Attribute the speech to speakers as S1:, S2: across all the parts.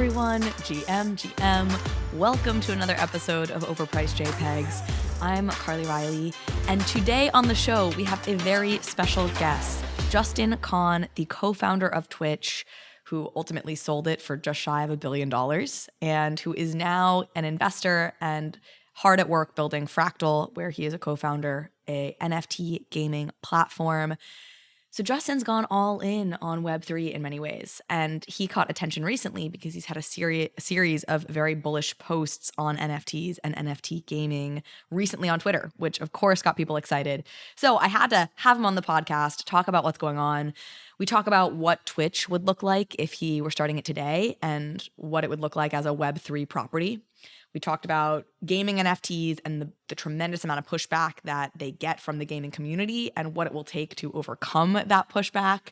S1: everyone, GM. Welcome to another episode of Overpriced JPEGs. I'm Carly Riley, and today on the show we have a very special guest, Justin Kan, the co-founder of Twitch, who ultimately sold it for just shy of $1 billion, and who is now an investor and hard at work building Fractal, where he is a co-founder, a NFT gaming platform. So Justin's gone all in on Web3 in many ways, and he caught attention recently because he's had a series of very bullish posts on NFTs and NFT gaming recently on Twitter, which of course got people excited. So I had to have him on the podcast, talk about what's going on. We talk about what Twitch would look like if he were starting it today and what it would look like as a Web3 property. We talked about gaming NFTs and the tremendous amount of pushback that they get from the gaming community and what it will take to overcome that pushback.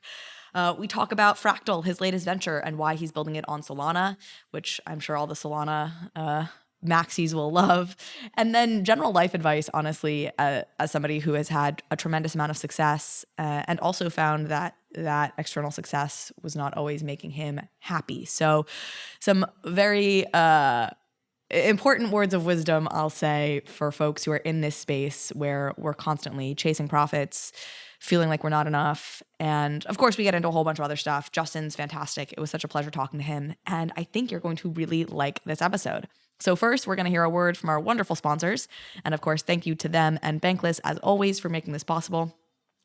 S1: We talk about Fractal, his latest venture, and why he's building it on Solana, which I'm sure all the Solana maxis will love. And then general life advice, honestly, as somebody who has had a tremendous amount of success and also found that external success was not always making him happy. So some very important words of wisdom, I'll say, for folks who are in this space where we're constantly chasing profits, feeling like we're not enough. And of course, we get into a whole bunch of other stuff. Justin's fantastic. It was such a pleasure talking to him. And I think you're going to really like this episode. So first, we're going to hear a word from our wonderful sponsors. And of course, thank you to them and Bankless, as always, for making this possible.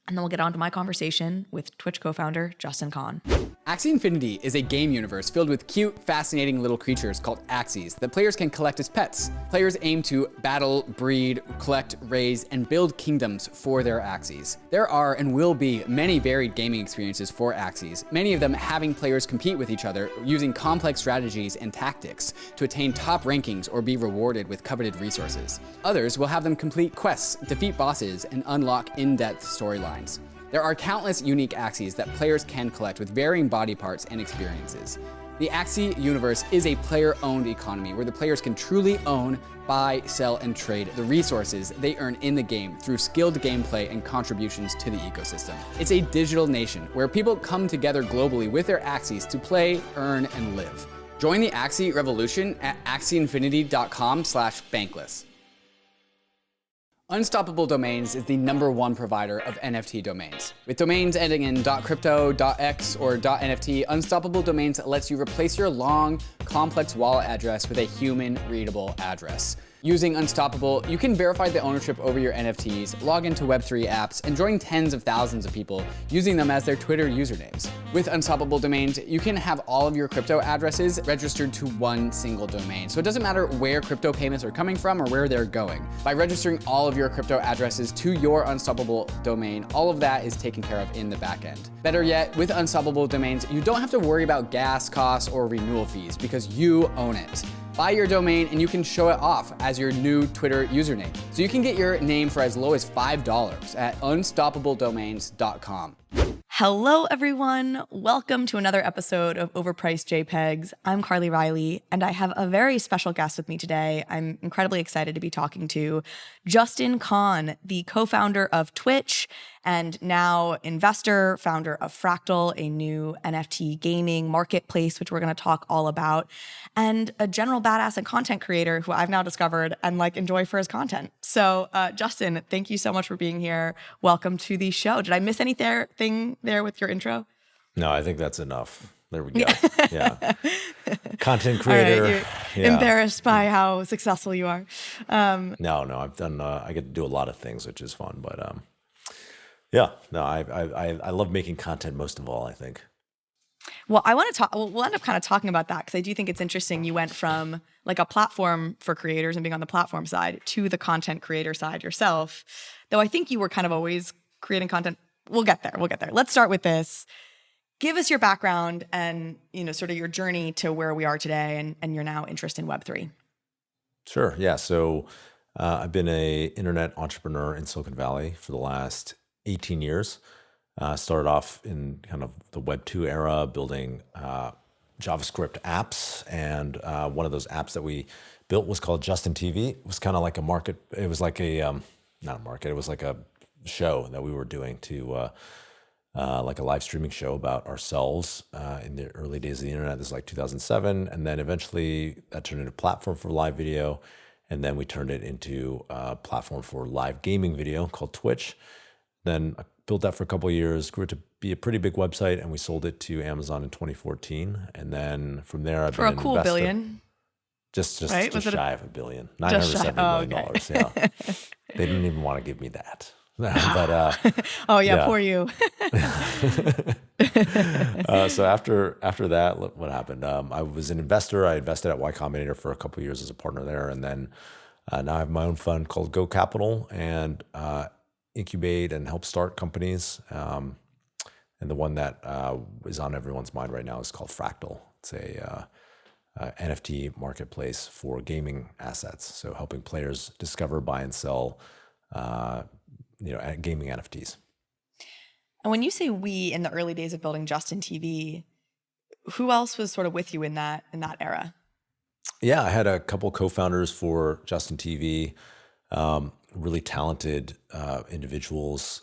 S1: And then we'll get on to my conversation with Twitch co-founder Justin Kan.
S2: Axie Infinity is a game universe filled with cute, fascinating little creatures called AXIEs that players can collect as pets. Players aim to battle, breed, collect, raise, and build kingdoms for their AXIEs. There are and will be many varied gaming experiences for AXIEs, many of them having players compete with each other using complex strategies and tactics to attain top rankings or be rewarded with coveted resources. Others will have them complete quests, defeat bosses, and unlock in-depth storylines. There are countless unique AXIEs that players can collect with varying body parts and experiences. The AXIE universe is a player-owned economy where the players can truly own, buy, sell, and trade the resources they earn in the game through skilled gameplay and contributions to the ecosystem. It's a digital nation where people come together globally with their AXIEs to play, earn, and live. Join the AXIE revolution at axieinfinity.com/bankless. Unstoppable Domains is the #1 provider of NFT domains. With domains ending in .crypto, .x, or .nft, Unstoppable Domains lets you replace your long, complex wallet address with a human-readable address. Using Unstoppable, you can verify the ownership over your NFTs, log into Web3 apps, and join tens of thousands of people using them as their Twitter usernames. With Unstoppable Domains, you can have all of your crypto addresses registered to one single domain. So it doesn't matter where crypto payments are coming from or where they're going. By registering all of your crypto addresses to your Unstoppable domain, all of that is taken care of in the back end. Better yet, with Unstoppable Domains, you don't have to worry about gas costs or renewal fees because you own it. Buy your domain and you can show it off as your new Twitter username. So you can get your name for as low as $5 at unstoppabledomains.com.
S1: Hello, everyone. Welcome to another episode of Overpriced JPEGs. I'm Carly Riley, and I have a very special guest with me today. I'm incredibly excited to be talking to Justin Kan, the co-founder of Twitch and now investor, founder of Fractal, a new NFT gaming marketplace, which we're going to talk all about, and a general badass and content creator who I've now discovered and enjoy for his content. So Justin, thank you so much for being here. Welcome to the show. Did I miss anything there with your intro?
S3: No, I think that's enough. There we go. Yeah. Content creator.
S1: Right, you're embarrassed by how successful you are.
S3: No, I've done, I get to do a lot of things, which is fun, but I love making content most of all, I think.
S1: Well, I want to talk, we'll end up kind of talking about that because I do think it's interesting. You went from a platform for creators and being on the platform side to the content creator side yourself, though I think you were kind of always creating content. We'll get there. Let's start with this. Give us your background and, sort of your journey to where we are today and your now interest in Web3.
S3: Sure. Yeah. So I've been an internet entrepreneur in Silicon Valley for the last 18 years. Started off in kind of the Web 2 era, building JavaScript apps. And one of those apps that we built was called Justin TV. It was kind of like a market. It was like not a market. It was like a show that we were doing to like a live streaming show about ourselves in the early days of the internet. This is like 2007. And then eventually that turned into a platform for live video. And then we turned it into a platform for live gaming video called Twitch. Then I built that for a couple of years, grew it to be a pretty big website, and we sold it to Amazon in 2014. And then from there, I've
S1: For
S3: been
S1: a
S3: an
S1: cool
S3: investor.
S1: billion.
S3: Just
S1: Right? Was it
S3: shy of $1 billion,
S1: Just shy.
S3: $970
S1: Oh,
S3: million.
S1: okay.
S3: Yeah, they didn't even want to give me that. But
S1: Oh yeah,
S3: yeah.
S1: poor you.
S3: So after that, what happened? I was an investor. I invested at Y Combinator for a couple of years as a partner there, and then now I have my own fund called Go Capital, and incubate and help start companies. And the one that is on everyone's mind right now is called Fractal. It's a NFT marketplace for gaming assets. So helping players discover, buy, and sell, gaming NFTs.
S1: And when you say we in the early days of building Justin TV, who else was sort of with you in that era?
S3: Yeah, I had a couple co-founders for Justin TV, really talented individuals,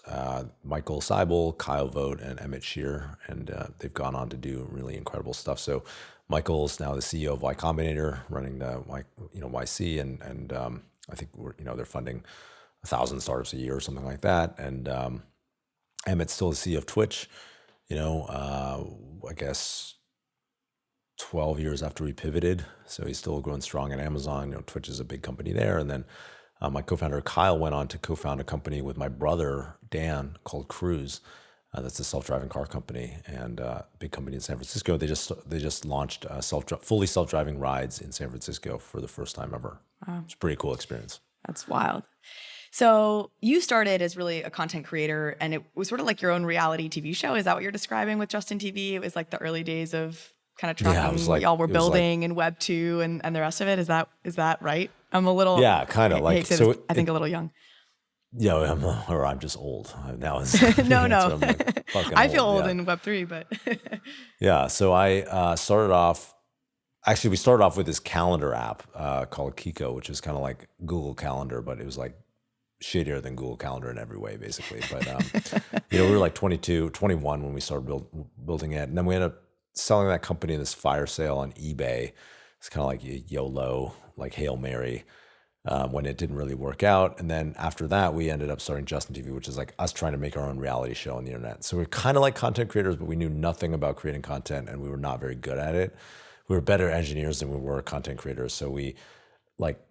S3: Michael Seibel, Kyle Vogt, and Emmett Shear, and they've gone on to do really incredible stuff. So Michael's now the CEO of Y Combinator, running the YC, and I think they're funding 1,000 startups a year or something like that. And Emmett's still the CEO of Twitch. I guess 12 years after we pivoted, so he's still growing strong at Amazon. Twitch is a big company there. And then my co-founder Kyle went on to co-found a company with my brother Dan called Cruise. That's a self-driving car company, and big company in San Francisco. They just launched fully self-driving rides in San Francisco for the first time ever.
S1: Wow.
S3: It's a pretty cool experience.
S1: That's wild. So you started as really a content creator, and it was sort of like your own reality TV show. Is that what you're describing with Justin TV? It was like the early days of kind of tracking what y'all were building in Web 2 and the rest of it. Is that right? I'm a little
S3: kind of like
S1: so. I think a little young.
S3: Yeah, I'm just old now.
S1: No. I feel old
S3: yeah.
S1: in Web 3, but
S3: yeah. So I started off. Actually, we started off with this calendar app called Kiko, which is kind of like Google Calendar, but it was like shittier than Google Calendar in every way, basically. But we were like 22, 21 when we started building it, and then we ended up selling that company in this fire sale on eBay. It's kind of like a YOLO, like Hail Mary. When it didn't really work out. And then after that, we ended up starting Justin TV, which is like us trying to make our own reality show on the internet. So we're kind of like content creators, but we knew nothing about creating content, and we were not very good at it. We were better engineers than we were content creators. So we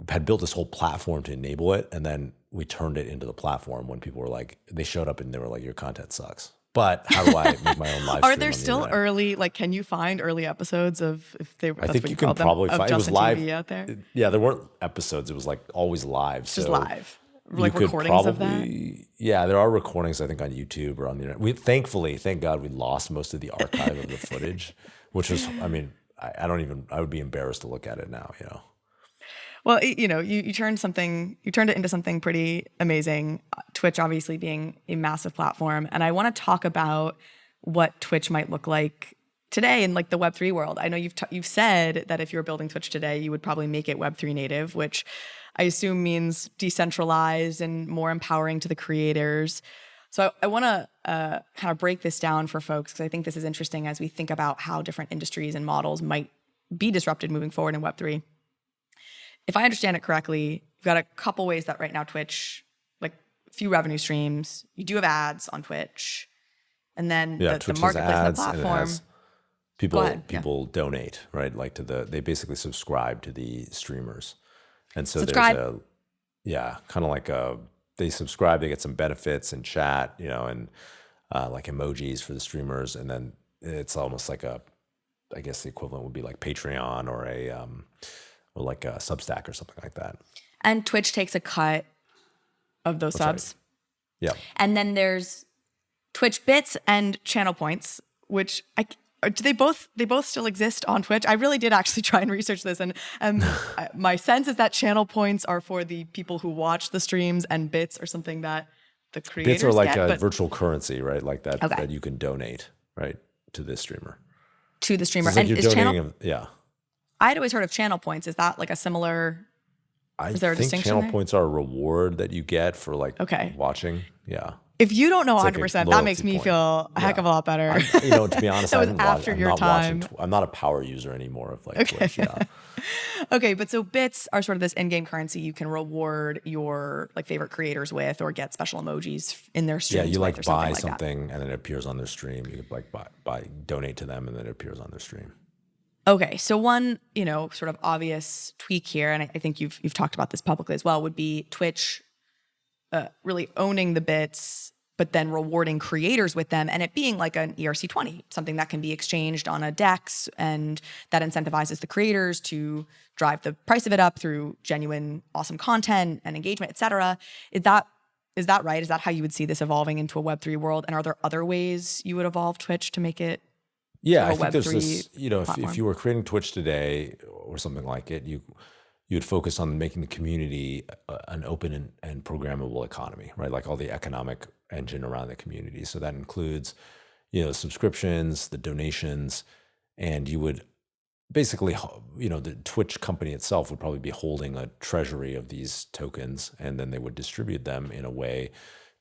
S3: had built this whole platform to enable it. And then we turned it into the platform when people were like, they showed up and they were like, your content sucks. But how do I make my own live stream?
S1: Are there still early, can you find early episodes of, if they,
S3: I think you can probably find, it was live.
S1: TV out there?
S3: Yeah, there weren't episodes. It was like always live.
S1: Just live. Like recordings of that?
S3: Yeah, there are recordings, I think, on YouTube or on the internet. Thank God we lost most of the archive of the footage, which was, I would be embarrassed to look at it now,
S1: Well, you turned it into something pretty amazing. Twitch obviously being a massive platform. And I want to talk about what Twitch might look like today in like the Web3 world. I know you've said that if you were building Twitch today, you would probably make it Web3 native, which I assume means decentralized and more empowering to the creators. So I want to kind of break this down for folks, because I think this is interesting as we think about how different industries and models might be disrupted moving forward in Web3. If I understand it correctly, you've got a couple ways that right now Twitch, like a few revenue streams. You do have ads on Twitch, and then the marketplace, and the platform.
S3: People donate, right? Like they basically subscribe to the streamers, and so
S1: subscribe.
S3: There's kind of like they subscribe, they get some benefits and chat, and like emojis for the streamers, and then it's almost like I guess the equivalent would be like Patreon or or like a Substack or something like that.
S1: And Twitch takes a cut of those subs.
S3: Right. Yeah.
S1: And then there's Twitch bits and channel points, which do they both still exist on Twitch? I really did actually try and research this, and my sense is that channel points are for the people who watch the streams, and bits are something that the creators
S3: bits are like
S1: get,
S3: a virtual currency, right? Like that that you can donate, right, to the streamer.
S1: To the streamer.
S3: So
S1: and
S3: you're donating yeah.
S1: I'd always heard of channel points. Is that like a similar? Is there a distinction
S3: channel
S1: there?
S3: Points are a reward that you get for watching. Yeah.
S1: If you don't know
S3: It's like a
S1: 100%, that makes
S3: loyalty
S1: me
S3: point.
S1: feel a heck of a lot better.
S3: To be honest,
S1: That
S3: I
S1: was
S3: haven't
S1: after
S3: I'm
S1: your
S3: not
S1: time.
S3: I'm not a power user anymore of like Twitch. Yeah.
S1: Okay, but so bits are sort of this in-game currency you can reward your like favorite creators with, or get special emojis in their
S3: Yeah,
S1: streams
S3: you
S1: with,
S3: like
S1: or something
S3: buy
S1: like that.
S3: something and then it appears on their stream. You could like buy donate to them and then it appears on their stream.
S1: Okay, so one, sort of obvious tweak here, and I think you've talked about this publicly as well, would be Twitch really owning the bits, but then rewarding creators with them, and it being like an ERC20, something that can be exchanged on a DEX, and that incentivizes the creators to drive the price of it up through genuine, awesome content and engagement, et cetera. Is that right? Is that how you would see this evolving into a Web3 world? And are there other ways you would evolve Twitch to make it
S3: Yeah,
S1: sort
S3: I
S1: of a
S3: think there's
S1: Web3
S3: this,
S1: platform?
S3: if you were creating Twitch today or something like it, you'd focus on making the community an open and programmable economy, right? Like all the economic engine around the community. So that includes, subscriptions, the donations, and you would basically, the Twitch company itself would probably be holding a treasury of these tokens, and then they would distribute them in a way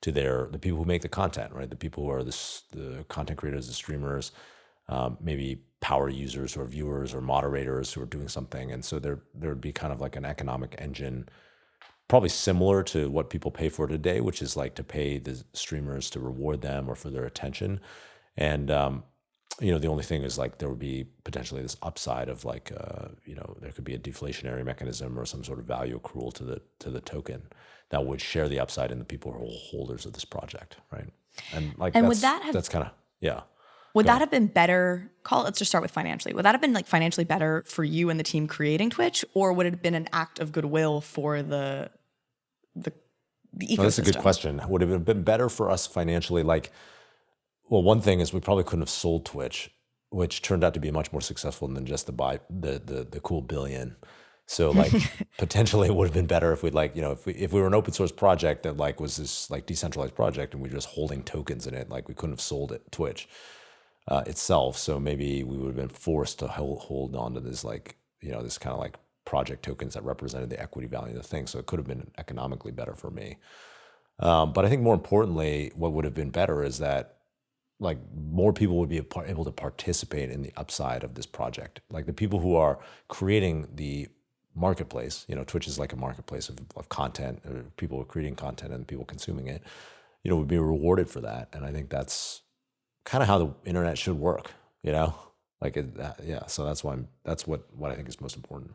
S3: to the people who make the content, right? The people who are the content creators, the streamers, maybe power users or viewers or moderators who are doing something. And so there would be kind of like an economic engine, probably similar to what people pay for today, which is like to pay the streamers to reward them or for their attention. And, the only thing is like there would be potentially this upside of like, there could be a deflationary mechanism or some sort of value accrual to the token that would share the upside in the people who are holders of this project, right? And like that's kind of, yeah.
S1: Would that have been better? Let's just start with financially. Would that have been like financially better for you and the team creating Twitch, or would it have been an act of goodwill for the ecosystem?
S3: That's a good question. Would it have been better for us financially? Well, one thing is we probably couldn't have sold Twitch, which turned out to be much more successful than just the cool billion. So like potentially it would have been better if we'd if we were an open source project that like was this like decentralized project and we were just holding tokens in it, like we couldn't have sold it Twitch itself. So maybe we would have been forced to hold on to this this kind of like project tokens that represented the equity value of the thing. So it could have been economically better for me. But I think more importantly, what would have been better is that like more people would be able to participate in the upside of this project. Like the people who are creating the marketplace, Twitch is like a marketplace of content, people are creating content and people consuming it, would be rewarded for that. And I think that's kind of how the internet should work, So that's what I think is most important.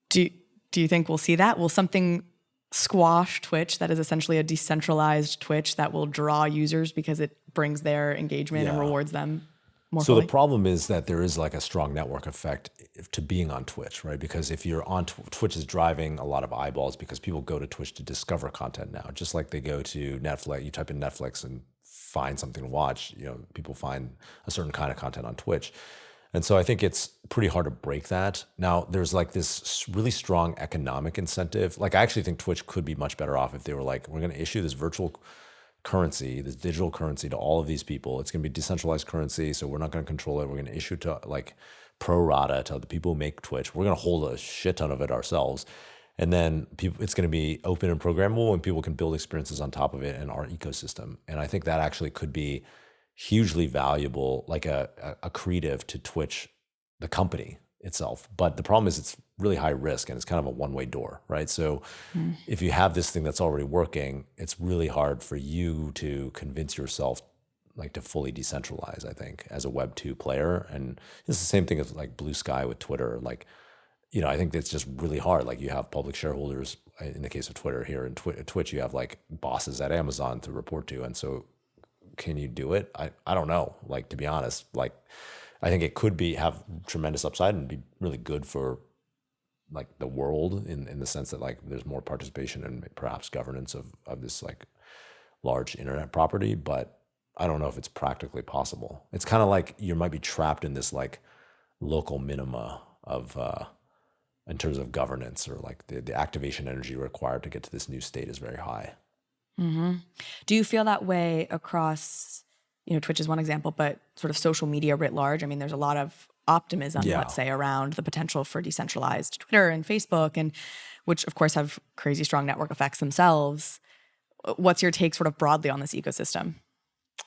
S1: Do you think we'll see that? Will something squash Twitch that is essentially a decentralized Twitch that will draw users because it brings their engagement and rewards them more fully?
S3: The problem is that there is like a strong network effect to being on Twitch, right? Because if you're on Twitch is driving a lot of eyeballs because people go to Twitch to discover content now, just like they go to Netflix. You type in Netflix and find something to watch, people find a certain kind of content on Twitch. And so I think it's pretty hard to break that. Now, there's like this really strong economic incentive. Like I actually think Twitch could be much better off if they were like, we're going to issue this virtual currency, this digital currency to all of these people. It's going to be decentralized currency, so we're not going to control it. We're going to issue to like pro rata to the people who make Twitch. We're going to hold a shit ton of it ourselves. And then it's going to be open and programmable and people can build experiences on top of it in our ecosystem. And I think that actually could be hugely valuable, like a accretive to Twitch, the company itself. But the problem is it's really high risk and it's kind of a one-way door, right? So if you have this thing that's already working, it's really hard for you to convince yourself like to fully decentralize, I think, as a Web 2 player. And it's the same thing as like Blue Sky with Twitter. Like, I think that's just really hard. Like you have public shareholders in the case of Twitter here, and Twitch, you have like bosses at Amazon to report to. And so can you do it? I don't know. Like, to be honest, like I think it could have tremendous upside and be really good for like the world in the sense that like there's more participation and perhaps governance of this like large internet property, but I don't know if it's practically possible. It's kind of like you might be trapped in this like local minima of in terms of governance, or like the activation energy required to get to this new state is very high.
S1: Mm-hmm. Do you feel that way across, Twitch is one example, but sort of social media writ large? I mean, there's a lot of optimism, let's say, around the potential for decentralized Twitter and Facebook, and which of course have crazy strong network effects themselves. what's your take sort of broadly on this ecosystem?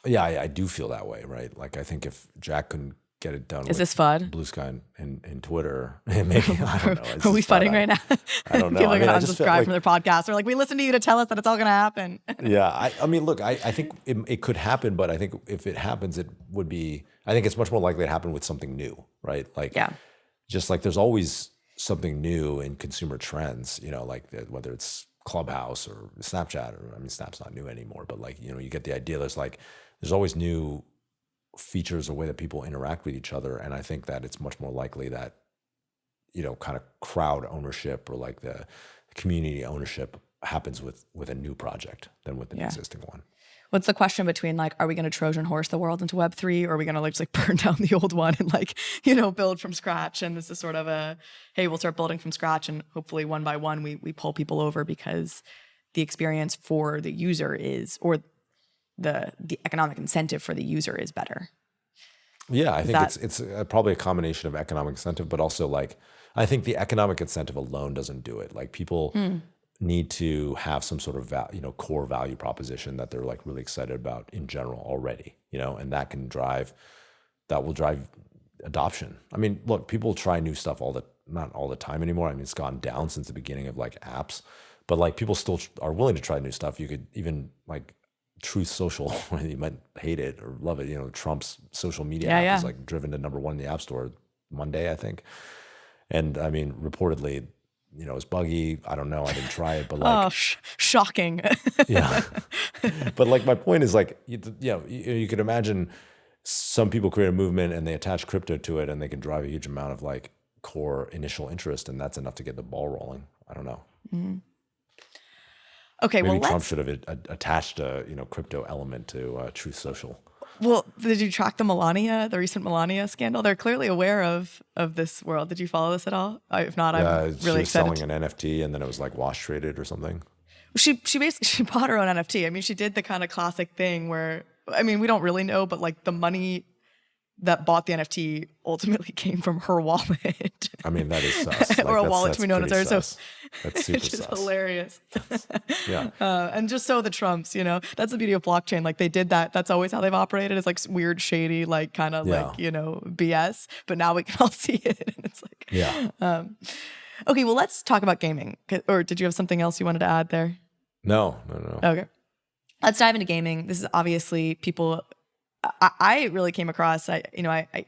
S3: Yeah, I do feel that way, right? Like, I think if Jack couldn't get it done
S1: Is
S3: with
S1: this FUD?
S3: Blue Sky and Twitter, maybe, I don't know.
S1: Are we fudding right now?
S3: I don't know.
S1: People are
S3: I mean,
S1: going
S3: I
S1: to
S3: just feel
S1: unsubscribe
S3: like,
S1: from their podcast. They're like, we listened to you to tell us that it's all going to happen.
S3: yeah, I mean, look, I think it could happen, but I think if it happens, it would be, I think it's much more likely to happen with something new, right? Like, just like there's always something new in consumer trends, you know, like whether it's Clubhouse or Snapchat, or I mean, Snap's not new anymore, but like, you know, you get the idea. There's always new features or way that people interact with each other. And I think that it's much more likely that, you know, kind of crowd ownership or like the community ownership happens with a new project than with an existing one.
S1: What's the question between like, are we going to Trojan horse the world into Web3, or are we going to like just like burn down the old one and like, you know, build from scratch? And this is sort of a, hey, we'll start building from scratch, and hopefully one by one we pull people over because the experience for the user is, or the economic incentive for the user is better.
S3: Yeah, I think it's probably a combination of economic incentive, but also like, I think the economic incentive alone doesn't do it. Like, people need to have some sort of core value proposition that they're like really excited about in general already, you know, and that will drive adoption. I mean, look, people try new stuff not all the time anymore. I mean, it's gone down since the beginning of like apps, but like people still are willing to try new stuff. You could even like Truth Social, you might hate it or love it. You know, Trump's social media app is like driven to #1 in the App Store Monday, I think. And I mean, reportedly, you know, it's buggy. I don't know. I didn't try it, but like,
S1: shocking.
S3: yeah. But like, my point is like, you could imagine some people create a movement and they attach crypto to it, and they can drive a huge amount of like core initial interest, and that's enough to get the ball rolling. I don't know.
S1: Mm-hmm. Okay,
S3: maybe Trump should have attached a crypto element to Truth Social.
S1: Well, did you track the recent Melania scandal? They're clearly aware of this world. Did you follow this at all? If not, I'm really excited.
S3: She was selling an NFT, and then it was like wash traded or something.
S1: She basically bought her own NFT. I mean, she did the kind of classic thing where, I mean, we don't really know, but like the money that bought the NFT ultimately came from her wallet.
S3: I mean, that is sus.
S1: Or a wallet to be known as her.
S3: So that's super
S1: which is
S3: sus.
S1: Hilarious.
S3: Yeah.
S1: And just so the Trumps, you know, that's the beauty of blockchain. Like, they did that. That's always how they've operated. It's like weird, shady, like kind of like, you know, BS. But now we can all see it. And it's like, okay, well, let's talk about gaming. Or did you have something else you wanted to add there?
S3: No.
S1: Okay. Let's dive into gaming. This is obviously people... I really came across, I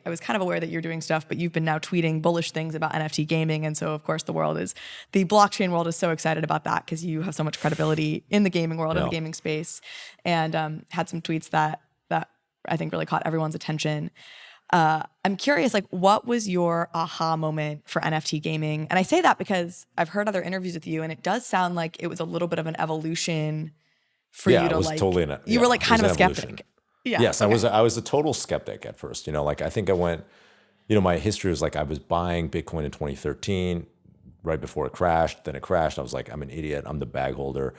S1: was kind of aware that you're doing stuff, but you've been now tweeting bullish things about NFT gaming. And so, of course, the blockchain world is so excited about that because you have so much credibility in the gaming world, in the gaming space, and had some tweets that I think really caught everyone's attention. I'm curious, like, what was your aha moment for NFT gaming? And I say that because I've heard other interviews with you, and it does sound like it was a little bit of an evolution for you to
S3: it was
S1: like,
S3: totally
S1: you were like kind of a skeptic.
S3: Evolution. Yeah, yes, okay. I was a total skeptic at first. You know, like I think I went, you know, my history was like I was buying Bitcoin in 2013, right before it crashed. Then it crashed. I was like, I'm an idiot. I'm the bag holder.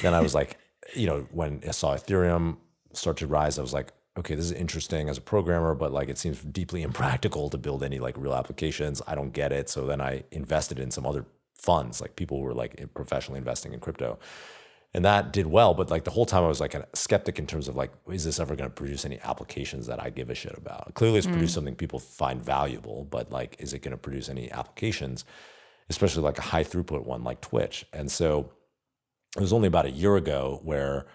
S3: Then I was like, you know, when I saw Ethereum start to rise, I was like, okay, this is interesting as a programmer, but like it seems deeply impractical to build any like real applications. I don't get it. So then I invested in some other funds, like people who were like professionally investing in crypto. And that did well, but like the whole time I was like a skeptic in terms of like, is this ever going to produce any applications that I give a shit about? Clearly it's produced something people find valuable, but like, is it going to produce any applications, especially like a high throughput one like Twitch? And so it was only about a year ago where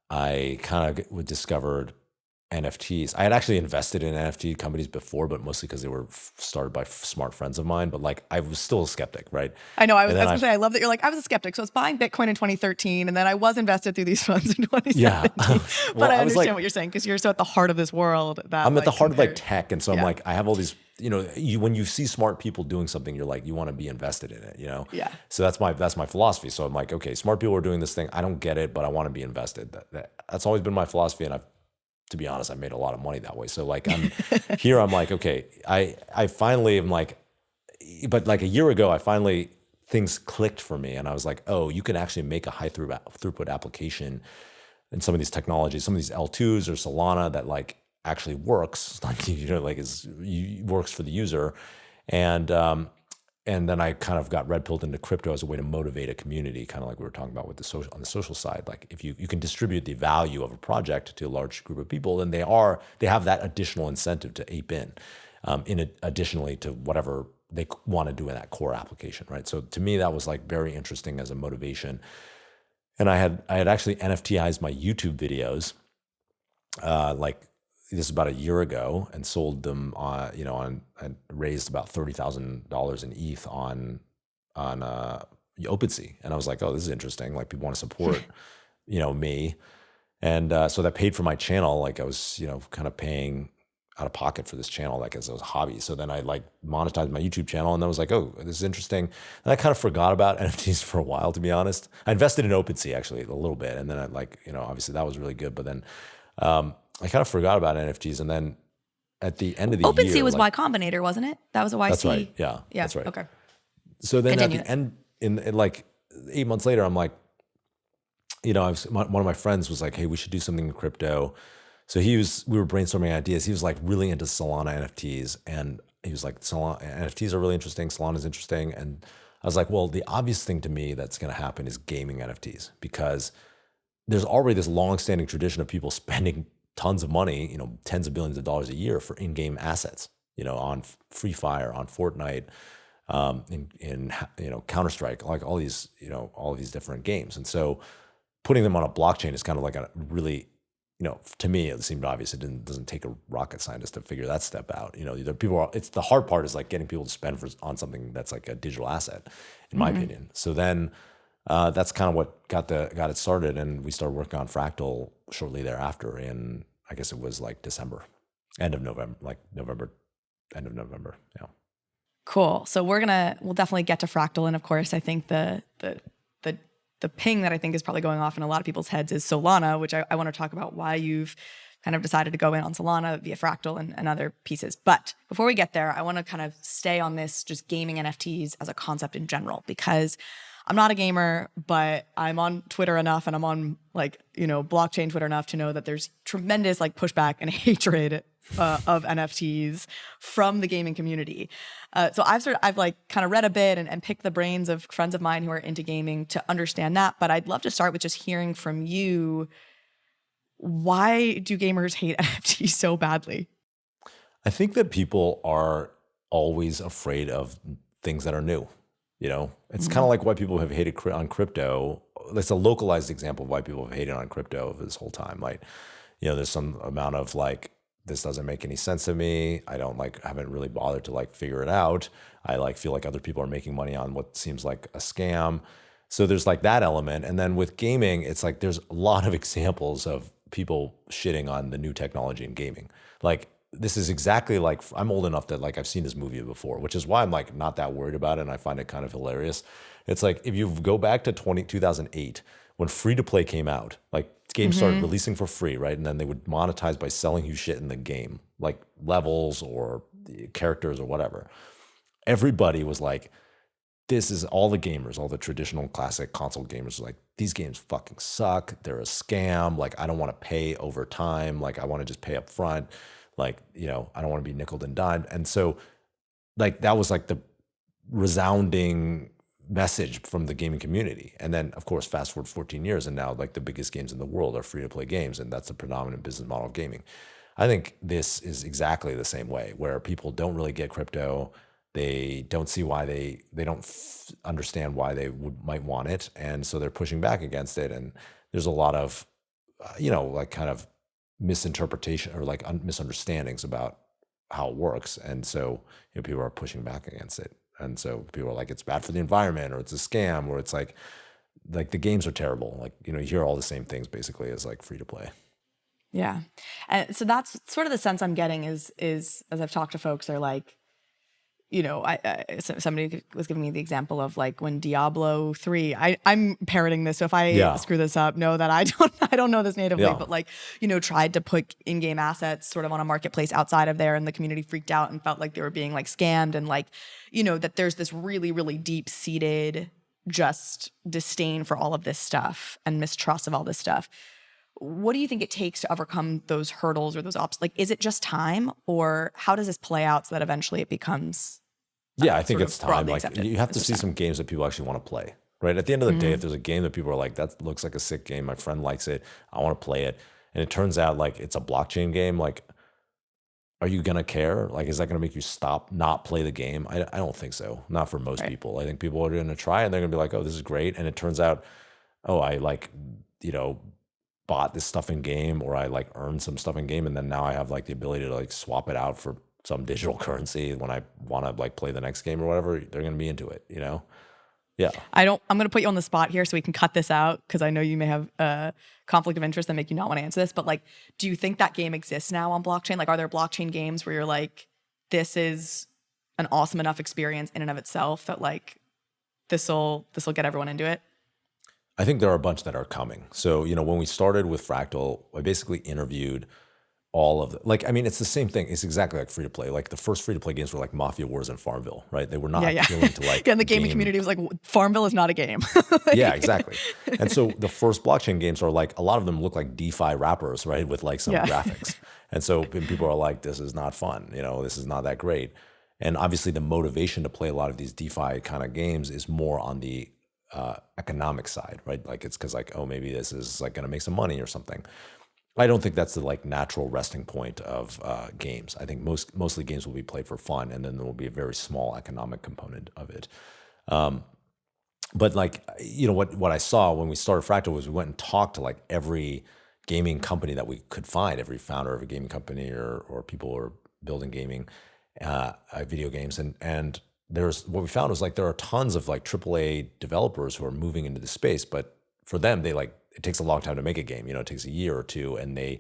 S3: I kind of discovered NFTs. I had actually invested in NFT companies before, but mostly because they were started by smart friends of mine. But like, I was still a skeptic, right?
S1: I know. I was going to say, I love that you're like, I was a skeptic. So I was buying Bitcoin in 2013, and then I was invested through these funds in 2017. Yeah. But I understand what you're saying, because you're so at the heart of this world. That
S3: I'm at the heart of like tech. And so I'm like, I have all these, you know, when you see smart people doing something, you're like, you want to be invested in it, you know?
S1: Yeah.
S3: So that's my philosophy. So I'm like, okay, smart people are doing this thing. I don't get it, but I want to be invested. That's always been my philosophy. And to be honest, I made a lot of money that way. So like I'm here, I'm like, okay, I finally am like, but like a year ago, things clicked for me. And I was like, oh, you can actually make a high throughput application in some of these technologies, some of these L2s or Solana that like actually works, like, you know, like works for the user. And and then I kind of got red pilled into crypto as a way to motivate a community, kind of like we were talking about with on the social side. Like if you can distribute the value of a project to a large group of people, then they have that additional incentive to ape additionally to whatever they want to do in that core application, right? So to me, that was like very interesting as a motivation. And I had actually NFTized my YouTube videos, like this is about a year ago, and sold them and raised about $30,000 in ETH on OpenSea. And I was like, oh, this is interesting. Like people want to support, me. And so that paid for my channel. Like I was, kind of paying out of pocket for this channel, like as a hobby. So then I like monetized my YouTube channel, and I was like, oh, this is interesting. And I kind of forgot about NFTs for a while, to be honest. I invested in OpenSea actually a little bit. And then I obviously that was really good. But then I kind of forgot about NFTs. And then at the end of the year—
S1: OpenSea was Y Combinator, wasn't it? That was a YC.
S3: That's right. Yeah. That's right.
S1: Okay.
S3: So then
S1: Continue.
S3: At the end, in like 8 months later, I'm like, one of my friends was like, hey, we should do something in crypto. So we were brainstorming ideas. He was like really into Solana NFTs. And he was like, Solana NFTs are really interesting. Solana's interesting. And I was like, well, the obvious thing to me that's going to happen is gaming NFTs, because there's already this long-standing tradition of people spending tons of money, tens of billions of dollars a year for in-game assets, on Free Fire, on Fortnite, in Counter-Strike, like all these different games. And so putting them on a blockchain is kind of like a really, to me, it seemed obvious. It doesn't take a rocket scientist to figure that step out. It's the hard part is like getting people to spend on something that's like a digital asset, in my opinion. So then that's kind of what got it started, and we started working on Fractal shortly thereafter. In I guess it was like end of November. Yeah.
S1: Cool. So we'll definitely get to Fractal, and of course, I think the ping that I think is probably going off in a lot of people's heads is Solana, which I want to talk about why you've kind of decided to go in on Solana via Fractal and other pieces. But before we get there, I want to kind of stay on this just gaming NFTs as a concept in general, because I'm not a gamer, but I'm on Twitter enough, and I'm on blockchain Twitter enough to know that there's tremendous pushback and hatred of NFTs from the gaming community. So I've kind of read a bit and picked the brains of friends of mine who are into gaming to understand that. But I'd love to start with just hearing from you, why do gamers hate NFTs so badly?
S3: I think that people are always afraid of things that are new. It's kind of like why people have hated on crypto. That's a localized example of why people have hated on crypto this whole time. There's some amount of this doesn't make any sense to me. I haven't really bothered to figure it out. I feel like other people are making money on what seems like a scam. So there's that element. And then with gaming, it's there's a lot of examples of people shitting on the new technology in gaming. This is exactly I'm old enough that I've seen this movie before, which is why I'm not that worried about it, and I find it kind of hilarious. It's if you go back to 2008, when free-to-play came out, games started releasing for free, right? And then they would monetize by selling you shit in the game, like levels or characters or whatever. Everybody was this is all the gamers, all the traditional classic console gamers, these games fucking suck. They're a scam. I don't want to pay over time. I want to just pay up front. I don't want to be nickeled and dimed. And so that was the resounding message from the gaming community. And then of course, fast forward 14 years, and now the biggest games in the world are free to play games. And that's the predominant business model of gaming. I think this is exactly the same way, where people don't really get crypto. They don't see why they don't understand why they might want it. And so they're pushing back against it. And there's a lot of, kind of misinterpretation or misunderstandings about how it works. And so people are pushing back against it. And so people are it's bad for the environment, or it's a scam, or it's the games are terrible. You hear all the same things basically as free to play.
S1: Yeah. And so that's sort of the sense I'm getting is as I've talked to folks, they're somebody was giving me the example of when Diablo 3, I'm parroting this, so if I screw this up, know that I don't know this natively, but tried to put in-game assets sort of on a marketplace outside of there, and the community freaked out and felt like they were being scammed, and that there's this really, really deep-seated just disdain for all of this stuff and mistrust of all this stuff. What do you think it takes to overcome those hurdles or those obstacles? Is it just time, or how does this play out so that eventually it becomes
S3: Yeah, I think
S1: sort of
S3: it's time.
S1: broadly
S3: Like
S1: accepted
S3: you have
S1: as
S3: to
S1: just
S3: see
S1: now.
S3: some games that people actually want to play, right? At the end of the day, if there's a game that people are like, that looks like a sick game, my friend likes it, I want to play it, and it turns out like it's a blockchain game, like, are you gonna care? Like, is that gonna make you stop, not play the game? I don't think so. Not for most
S1: Right.
S3: people. I think people are gonna try and they're gonna be like, oh, this is great. And it turns out, oh, I like, bought this stuff in game, or I like earned some stuff in game, and then now I have like the ability to like swap it out for some digital currency when I want to like play the next game or whatever. They're gonna be into it, Yeah.
S1: I'm going to put you on the spot here so we can cut this out because I know you may have a conflict of interest that make you not want to answer this. But like, do you think that game exists now on blockchain? Like, are there blockchain games where you're like, this is an awesome enough experience in and of itself that like this'll get everyone into it?
S3: I think there are a bunch that are coming. So, when we started with Fractal, I basically interviewed all of the, like, I mean, it's the same thing. It's exactly like free to play. Like the first free to play games were like Mafia Wars and Farmville, right? They were not appealing to like.
S1: Yeah, and the gaming community was like, Farmville is not a game.
S3: Yeah, exactly. And so the first blockchain games are like, a lot of them look like DeFi wrappers, right? With like some graphics. And so people are like, this is not fun. This is not that great. And obviously the motivation to play a lot of these DeFi kind of games is more on the economic side, right? Like it's because like, oh, maybe this is like going to make some money or something. I don't think that's the like natural resting point of games. I think mostly games will be played for fun, and then there will be a very small economic component of it. But like, what I saw when we started Fractal was we went and talked to like every gaming company that we could find, every founder of a gaming company or people who are building gaming video games, and there's what we found was like there are tons of like AAA developers who are moving into the space, but for them it takes a long time to make a game. It takes a year or two, and they,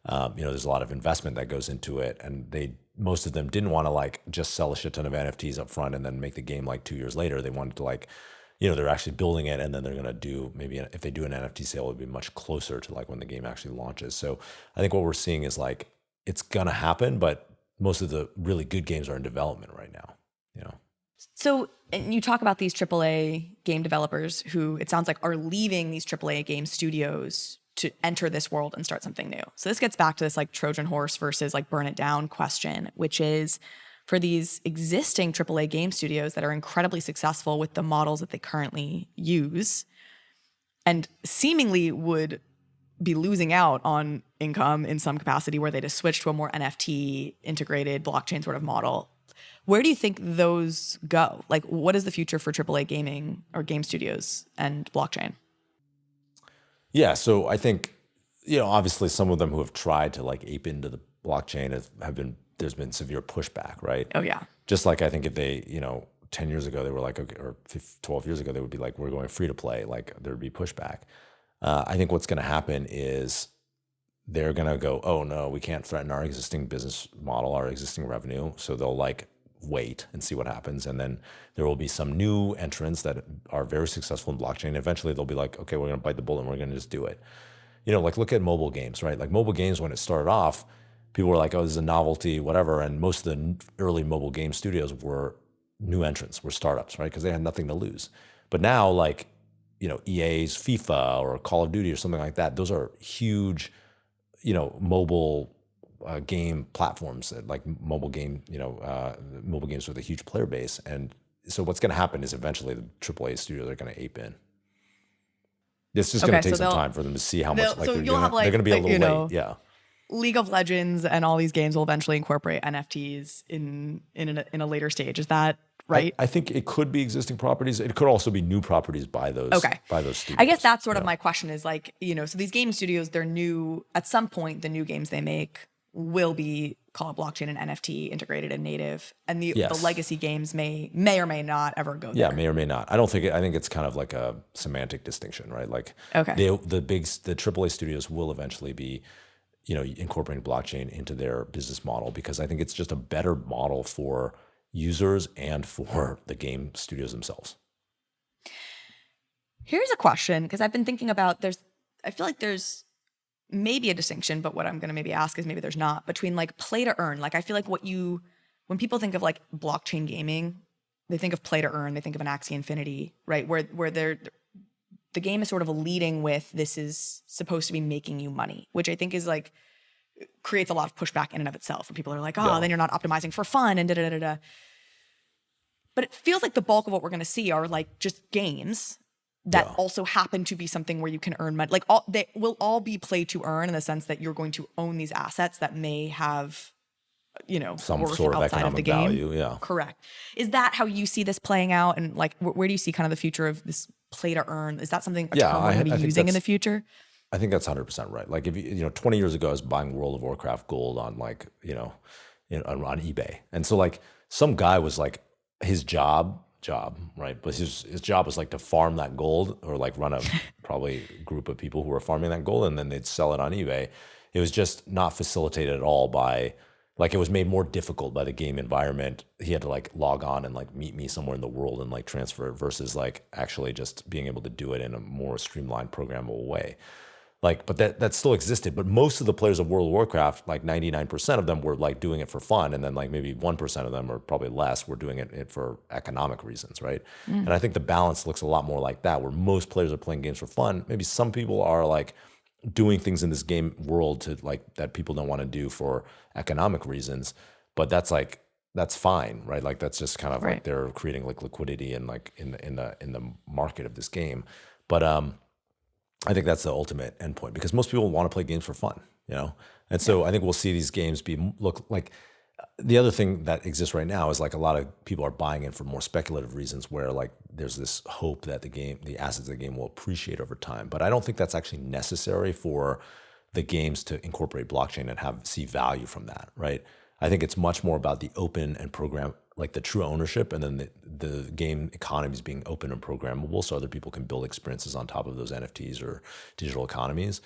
S3: there's a lot of investment that goes into it, and most of them didn't want to like just sell a shit ton of NFTs up front and then make the game like 2 years later. They wanted to like, they're actually building it, and then they're gonna do maybe if they do an NFT sale, it'll be much closer to like when the game actually launches. So I think what we're seeing is like it's gonna happen, but most of the really good games are in development right now.
S1: So, and you talk about these AAA game developers who it sounds like are leaving these AAA game studios to enter this world and start something new. So this gets back to this like Trojan horse versus like burn it down question, which is for these existing AAA game studios that are incredibly successful with the models that they currently use and seemingly would be losing out on income in some capacity where they just switch to a more NFT integrated blockchain sort of model. Where do you think those go? Like, what is the future for AAA gaming or game studios and blockchain?
S3: Yeah, so I think, obviously some of them who have tried to like ape into the blockchain there's been severe pushback, right?
S1: Oh, yeah.
S3: Just like I think if they, 10 years ago, they were like, okay, or 12 years ago, they would be like, we're going free to play. Like there'd be pushback. I think what's going to happen is they're going to go, oh no, we can't threaten our existing business model, our existing revenue. So they'll like wait and see what happens. And then there will be some new entrants that are very successful in blockchain. Eventually they'll be like, okay, we're going to bite the bullet and we're going to just do it. Like look at mobile games, right? Like mobile games, when it started off, people were like, oh, this is a novelty, whatever. And most of the early mobile game studios were new entrants, were startups, right? Because they had nothing to lose. But now like, EA's FIFA or Call of Duty or something like that, those are huge, mobile game platforms, like mobile games with a huge player base. And so what's going to happen is eventually the AAA studios are going to ape in. It's just going to take some time for them to see how much, like
S1: so
S3: they're
S1: you'll have
S3: going to be a little late. Yeah.
S1: League of Legends and all these games will eventually incorporate NFTs in a later stage. Is that right?
S3: I think it could be existing properties. It could also be new properties by those studios.
S1: I guess that's sort of my question is like, so these game studios, they're new at some point, the new games they make will be called blockchain and NFT integrated and native. And the legacy games may or may not ever go there.
S3: Yeah, may or may not. I think it's kind of like a semantic distinction, right? Like the AAA studios will eventually be, incorporating blockchain into their business model, because I think it's just a better model for users and for the game studios themselves.
S1: Here's a question, because I've been thinking about I feel like there's maybe a distinction, but what I'm going to maybe ask is maybe there's not, between like play to earn. Like I feel like when people think of like blockchain gaming, they think of play to earn, they think of an Axie Infinity, right? Where the game is sort of leading with, this is supposed to be making you money, which I think is like, creates a lot of pushback in and of itself. And people are like, then you're not optimizing for fun and da-da-da-da-da. But it feels like the bulk of what we're going to see are like just games that
S3: Yeah.
S1: also happen to be something where you can earn money. Like they will all be play to earn in the sense that you're going to own these assets that may have,
S3: Some
S1: worth
S3: sort of
S1: outside of the
S3: economic
S1: game.
S3: value. Yeah.
S1: Correct. Is that how you see this playing out? And like, where do you see kind of the future of this play to earn? Is that something a
S3: Yeah,
S1: term we're
S3: I
S1: going to be
S3: think
S1: using in the
S3: that's-
S1: future?
S3: I think that's 100% right. Like if 20 years ago, I was buying World of Warcraft gold on like, on eBay. And so like some guy was like his job, right? But his job was like to farm that gold or like run a probably group of people who were farming that gold and then they'd sell it on eBay. It was just not facilitated at all by like it was made more difficult by the game environment. He had to like log on and like meet me somewhere in the world and like transfer it versus like actually just being able to do it in a more streamlined programmable way. Like, but that still existed. But most of the players of World of Warcraft, like 99% of them were like doing it for fun. And then like maybe 1% of them or probably less were doing it for economic reasons, right? And I think the balance looks a lot more like that, where most players are playing games for fun. Maybe some people are like doing things in this game world to like that people don't want to do for economic reasons. But that's fine, right? Like that's just kind of
S1: Right.
S3: like they're creating like liquidity and like in the market of this game. But I think that's the ultimate endpoint because most people want to play games for fun, And so I think we'll see these games look like the other thing that exists right now is like a lot of people are buying in for more speculative reasons where like there's this hope that the assets of the game will appreciate over time. But I don't think that's actually necessary for the games to incorporate blockchain and see value from that, right? I think it's much more about the open and program, like the true ownership, and then the game economies being open and programmable, so other people can build experiences on top of those NFTs or digital economies.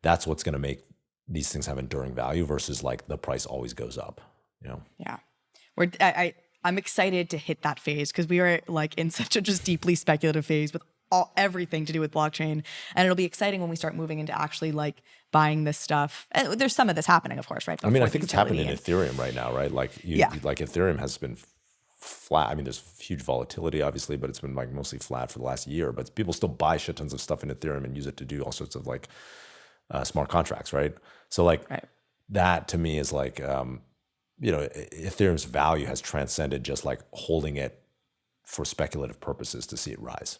S3: That's what's going to make these things have enduring value versus like the price always goes up.
S1: Yeah. I'm excited to hit that phase because we are like in such a just deeply speculative phase with everything to do with blockchain. And it'll be exciting when we start moving into actually like buying this stuff. And there's some of this happening, of course, right?
S3: I mean, I
S1: Before
S3: think
S1: the
S3: it's happening in
S1: utility
S3: Ethereum right now, right? Like like Ethereum has been flat. I mean, there's huge volatility, obviously, but it's been like mostly flat for the last year. But people still buy shit tons of stuff in Ethereum and use it to do all sorts of like smart contracts, right? So like that to me is like, Ethereum's value has transcended just like holding it for speculative purposes to see it rise.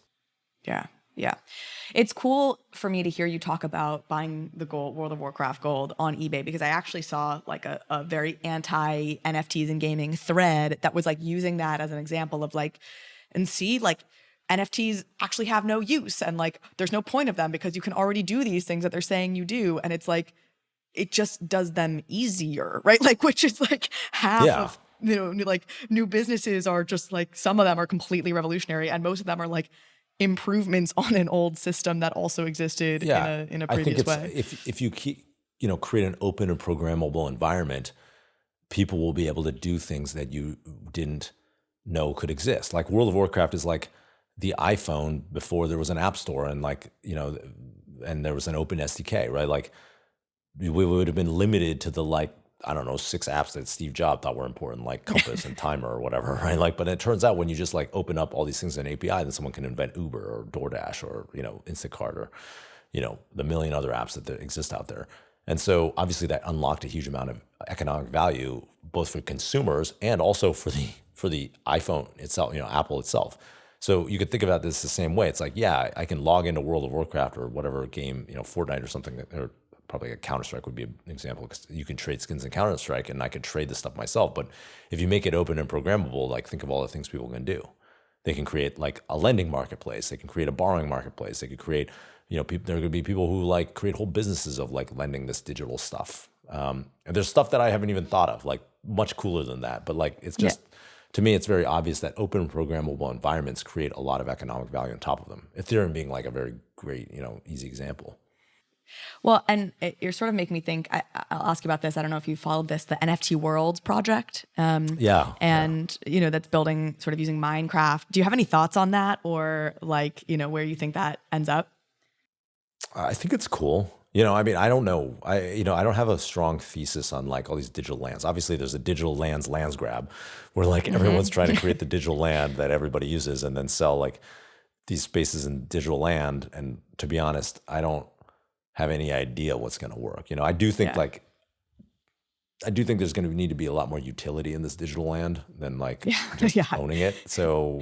S1: Yeah. Yeah. It's cool for me to hear you talk about buying the gold, World of Warcraft gold on eBay, because I actually saw like a very anti NFTs and gaming thread that was like using that as an example of like, and see like NFTs actually have no use and like there's no point of them because you can already do these things that they're saying you do. And it's like, it just does them easier, right? Like, which is like half of, like new businesses are just like, some of them are completely revolutionary and most of them are like improvements on an old system that also existed in a previous way.
S3: If you keep, create an open and programmable environment, people will be able to do things that you didn't know could exist. Like World of Warcraft is like the iPhone before there was an app store and like, and there was an open SDK, right? Like we would have been limited to the like, I don't know, 6 apps that Steve Jobs thought were important, like Compass and Timer or whatever, right? Like, but it turns out when you just like open up all these things in an API, then someone can invent Uber or DoorDash or, Instacart or, the million other apps that exist out there. And so obviously that unlocked a huge amount of economic value, both for consumers and also for the iPhone itself, Apple itself. So you could think about this the same way. It's like, yeah, I can log into World of Warcraft or whatever game, Fortnite or something, or probably a Counter-Strike would be an example because you can trade skins in Counter-Strike and I could trade this stuff myself. But if you make it open and programmable, like think of all the things people can do. They can create like a lending marketplace. They can create a borrowing marketplace. They could create, there could be people who like create whole businesses of like lending this digital stuff. And there's stuff that I haven't even thought of, like much cooler than that. But like, it's just, to me, it's very obvious that open and programmable environments create a lot of economic value on top of them. Ethereum being like a very great, easy example.
S1: Well, and you're sort of making me think, I'll ask you about this. I don't know if you followed this, the NFT Worlds project. And, that's building sort of using Minecraft. Do you have any thoughts on that or like, where you think that ends up?
S3: I think it's cool. I mean, I don't know. I don't have a strong thesis on like all these digital lands. Obviously, there's a digital lands grab where like everyone's trying to create the digital land that everybody uses and then sell like these spaces in digital land. And to be honest, I don't have any idea what's going to work. I do think like, I do think there's going to need to be a lot more utility in this digital land than like just
S1: Yeah.
S3: owning it. So,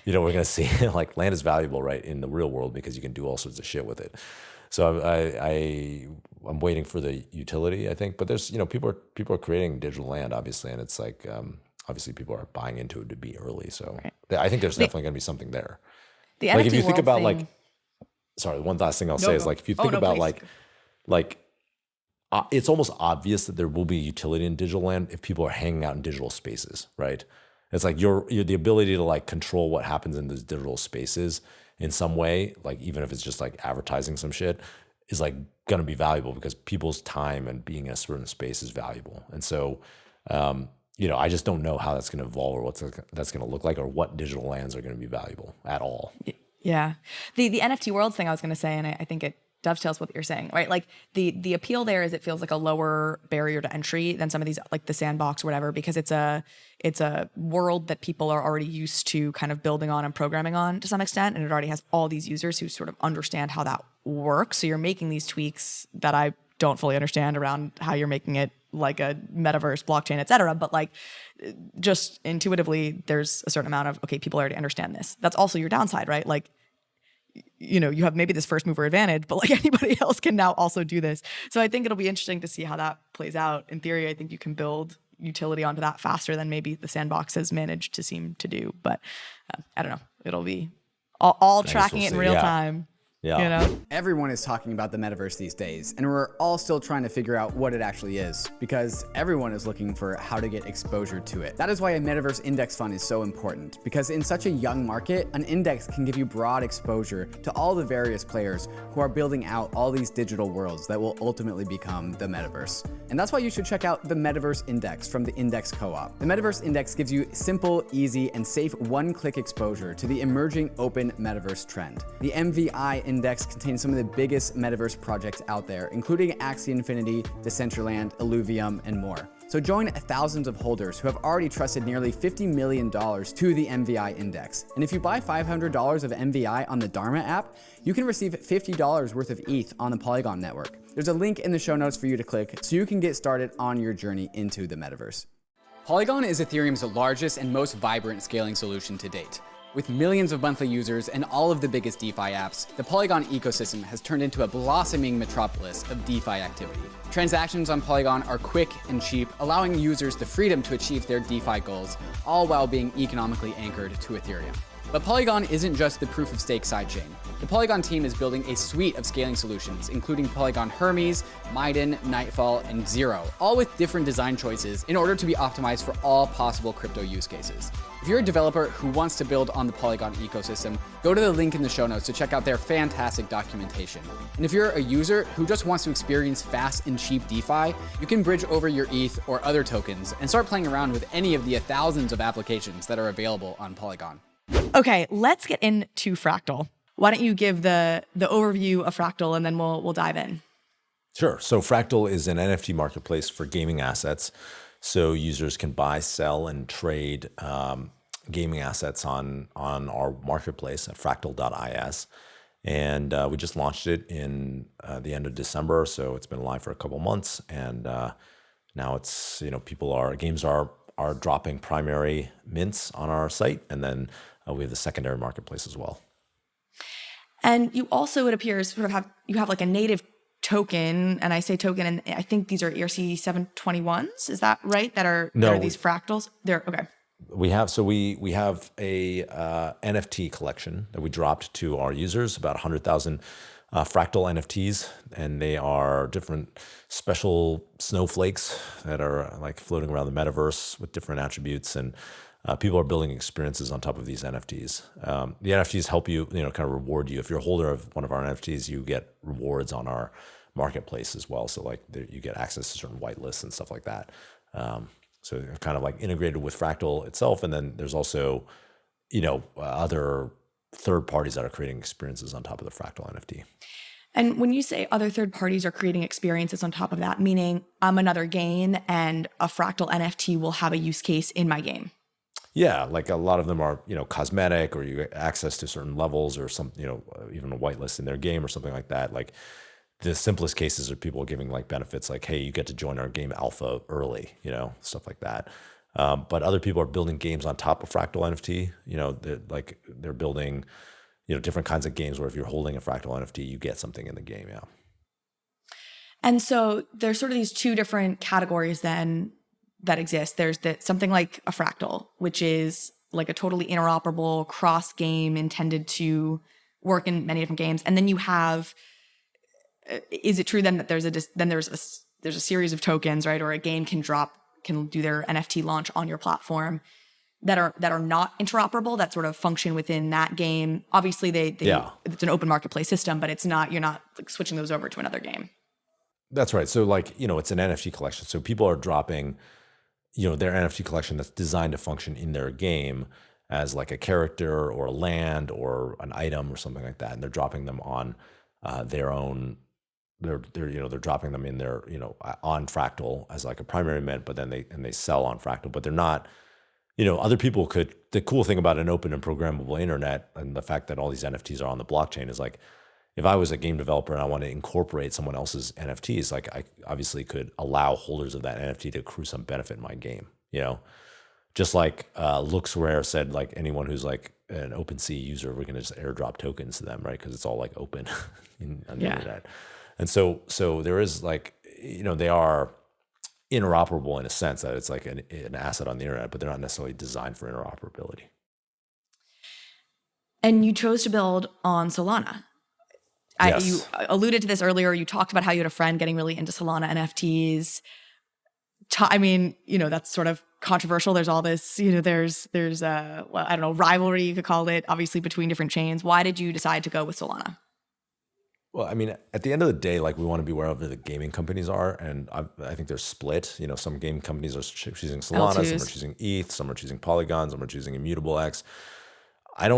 S3: we're going to see like land is valuable, right, in the real world because you can do all sorts of shit with it. So I'm waiting for the utility, I think. But there's, people are creating digital land, obviously, and it's like obviously people are buying into it to be early. So I think there's definitely going to be something there.
S1: The
S3: Like
S1: NFT
S3: if you think
S1: world
S3: about
S1: thing,
S3: sorry, one last thing I'll say is like if you think about
S1: please.
S3: like it's almost obvious that there will be utility in digital land if people are hanging out in digital spaces, right? It's like you're the ability to like control what happens in those digital spaces in some way, like even if it's just like advertising some shit, is like going to be valuable because people's time and being in a certain space is valuable. And so, I just don't know how that's going to evolve or that's going to look like or what digital lands are going to be valuable at all.
S1: Yeah. The NFT worlds thing I was going to say, and I think it dovetails with what you're saying, right? Like the appeal there is it feels like a lower barrier to entry than some of these, like the sandbox or whatever, because it's a world that people are already used to kind of building on and programming on to some extent. And it already has all these users who sort of understand how that works. So you're making these tweaks that I don't fully understand around how you're making it like a metaverse, blockchain, et cetera. But like just intuitively, there's a certain amount of, okay, people already understand this. That's also your downside, right? Like, you have maybe this first mover advantage, but like anybody else can now also do this. So I think it'll be interesting to see how that plays out. In theory, I think you can build utility onto that faster than maybe the sandbox has managed to seem to do. But I don't know. It'll be all tracking it in real time.
S3: Yeah.
S2: Everyone is talking about the metaverse these days, and we're all still trying to figure out what it actually is, because everyone is looking for how to get exposure to it. That is why a metaverse index fund is so important, because in such a young market, an index can give you broad exposure to all the various players who are building out all these digital worlds that will ultimately become the metaverse. And that's why you should check out the Metaverse Index from the Index Co-op. The Metaverse Index gives you simple, easy, and safe one-click exposure to the emerging open metaverse trend. The MVI Index contains some of the biggest metaverse projects out there, including AXIE Infinity, Decentraland, Illuvium, and more. So join thousands of holders who have already trusted nearly $50 million to the MVI Index. And if you buy $500 of MVI on the Dharma app, you can receive $50 worth of ETH on the Polygon network. There's a link in the show notes for you to click so you can get started on your journey into the metaverse. Polygon is Ethereum's largest and most vibrant scaling solution to date. With millions of monthly users and all of the biggest DeFi apps, the Polygon ecosystem has turned into a blossoming metropolis of DeFi activity. Transactions on Polygon are quick and cheap, allowing users the freedom to achieve their DeFi goals, all while being economically anchored to Ethereum. But Polygon isn't just the proof-of-stake sidechain. The Polygon team is building a suite of scaling solutions, including Polygon Hermes, Maiden, Nightfall, and Zero, all with different design choices in order to be optimized for all possible crypto use cases. If you're a developer who wants to build on the Polygon ecosystem, go to the link in the show notes to check out their fantastic documentation. And if you're a user who just wants to experience fast and cheap DeFi, you can bridge over your ETH or other tokens and start playing around with any of the thousands of applications that are available on Polygon.
S1: Okay, let's get into Fractal. Why don't you give the overview of Fractal and then we'll dive in.
S3: Sure. So Fractal is an NFT marketplace for gaming assets. So users can buy, sell, and trade gaming assets on our marketplace at fractal.is. And we just launched it in the end of December. So it's been live for a couple months. And now it's, games are dropping primary mints on our site. And then we have the secondary marketplace as well.
S1: And you also, it appears, sort of have like a native token, and I say token, and I think these are ERC 721s. Is that right? That are these fractals? They're okay.
S3: We have a NFT collection that we dropped to our users, about 100,000 fractal NFTs, and they are different special snowflakes that are like floating around the metaverse with different attributes, and people are building experiences on top of these NFTs. The NFTs help you, kind of reward you. If you're a holder of one of our NFTs, you get rewards on our marketplace as well. So like you get access to certain whitelists and stuff like that. So they're kind of like integrated with Fractal itself. And then there's also, other third parties that are creating experiences on top of the Fractal NFT.
S1: And when you say other third parties are creating experiences on top of that, meaning I'm another game and a Fractal NFT will have a use case in my game.
S3: Yeah, like a lot of them are, cosmetic, or you get access to certain levels or some, even a whitelist in their game or something like that. Like the simplest cases are people giving like benefits like, hey, you get to join our game alpha early, stuff like that. But other people are building games on top of Fractal NFT. They're building, different kinds of games where if you're holding a Fractal NFT, you get something in the game. Yeah.
S1: And so there's sort of these two different categories then that exist. There's something like a Fractal, which is like a totally interoperable cross game intended to work in many different games. And then you have, is it true then that there's a series of tokens, right? Or a game can do their NFT launch on your platform that are not interoperable, that sort of function within that game. Obviously it's an open marketplace system, but you're not like switching those over to another game.
S3: That's right. So it's an NFT collection. So people are dropping, their NFT collection that's designed to function in their game as like a character or a land or an item or something like that. And they're dropping them on their own. They're dropping them in their, on Fractal as like a primary mint, but then they sell on Fractal, but they're not, other people could. The cool thing about an open and programmable internet and the fact that all these NFTs are on the blockchain is like, if I was a game developer and I want to incorporate someone else's NFTs, like I obviously could allow holders of that NFT to accrue some benefit in my game, just like LooksRare said, like anyone who's like an OpenSea user, we're going to just airdrop tokens to them, right? Because it's all like open on the internet. And so there is like, they are interoperable in a sense that it's like an asset on the internet, but they're not necessarily designed for interoperability.
S1: And you chose to build on Solana.
S3: Yes.
S1: You alluded to this earlier. You talked about how you had a friend getting really into Solana NFTs. That's sort of controversial. There's all this, there's I don't know, rivalry, you could call it, obviously between different chains. Why did you decide to go with Solana?
S3: Well, I mean, at the end of the day, like we want to be wherever the gaming companies are, and I think they're split. Some game companies are choosing Solana,
S1: L2s.
S3: some are choosing ETH, some are choosing POLYGON, some are choosing Immutable X. I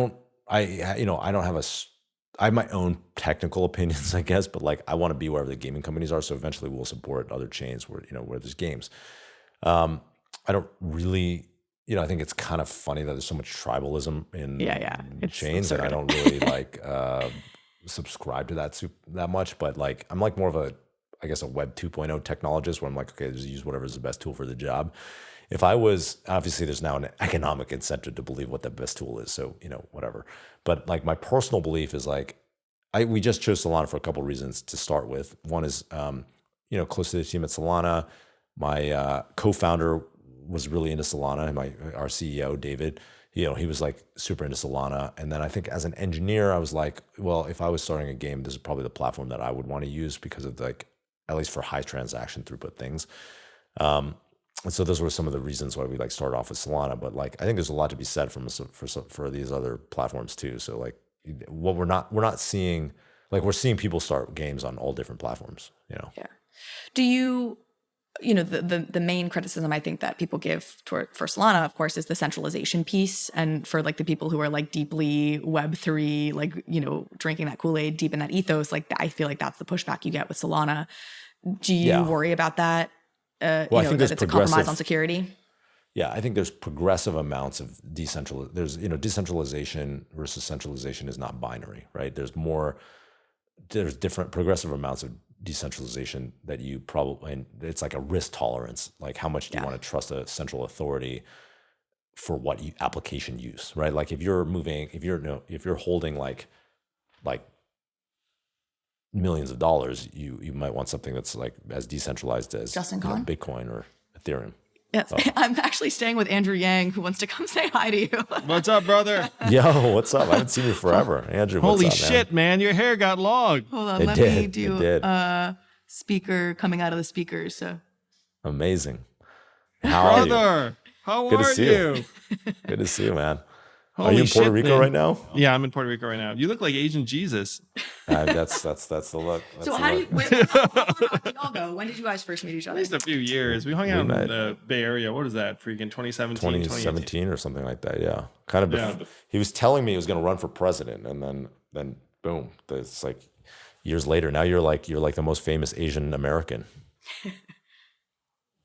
S3: have my own technical opinions, I guess, but like I want to be wherever the gaming companies are. So eventually we'll support other chains where there's games. I don't really, I think it's kind of funny that there's so much tribalism in chains,
S1: absurd.
S3: and I don't really subscribe to that much. But like I'm like more of a Web 2.0 technologist where I'm like, okay, just use whatever is the best tool for the job. If I was, obviously there's now an economic incentive to believe what the best tool is. So, whatever. But like my personal belief is like, we just chose Solana for a couple of reasons to start with. One is, close to the team at Solana. My co-founder was really into Solana, and our CEO, David, he was like super into Solana. And then I think as an engineer, I was like, well, if I was starting a game, this is probably the platform that I would want to use because of like, at least for high transaction throughput things. And so those were some of the reasons why we like started off with Solana. But like, I think there's a lot to be said for these other platforms too. So like, what we're not seeing, like we're seeing people start games on all different platforms.
S1: Yeah. Do you? The main criticism I think that people give for Solana, of course, is the centralization piece. And for like the people who are like deeply Web3, like, drinking that Kool-Aid deep in that ethos, like I feel like that's the pushback you get with Solana. Do you worry about that? I think that it's a compromise on security?
S3: Yeah, I think there's progressive amounts of decentralization. Decentralization versus centralization is not binary, right? There's different progressive amounts of decentralization that you probably, and it's like a risk tolerance. Like how much do you want to trust a central authority for what application use, right? Like if you're holding like millions of dollars, you might want something that's like as decentralized as Bitcoin or Ethereum.
S1: Yes, I'm actually staying with Andrew Yang, who wants to come say hi to you.
S4: What's up, brother?
S3: Yo, what's up? I haven't seen you forever. Andrew, what's
S4: Holy
S3: up,
S4: shit, man. Your hair got long.
S1: Hold on, let me do speaker coming out of the speakers. So
S3: amazing. How are
S4: you? How are you?
S3: Good to see you, man.
S4: Holy
S3: are you in Puerto Rico right now?
S4: Yeah, I'm in Puerto Rico right now. You look like Asian Jesus.
S3: That's the look.
S1: So how did y'all go? When did you guys first meet each
S4: At
S1: other?
S4: least a few years. We hung out in the Bay Area. What is that? Freaking 2017
S3: or something like that. Yeah. Kind of. He was telling me he was going to run for president, and then boom. It's like years later. Now you're like the most famous Asian American.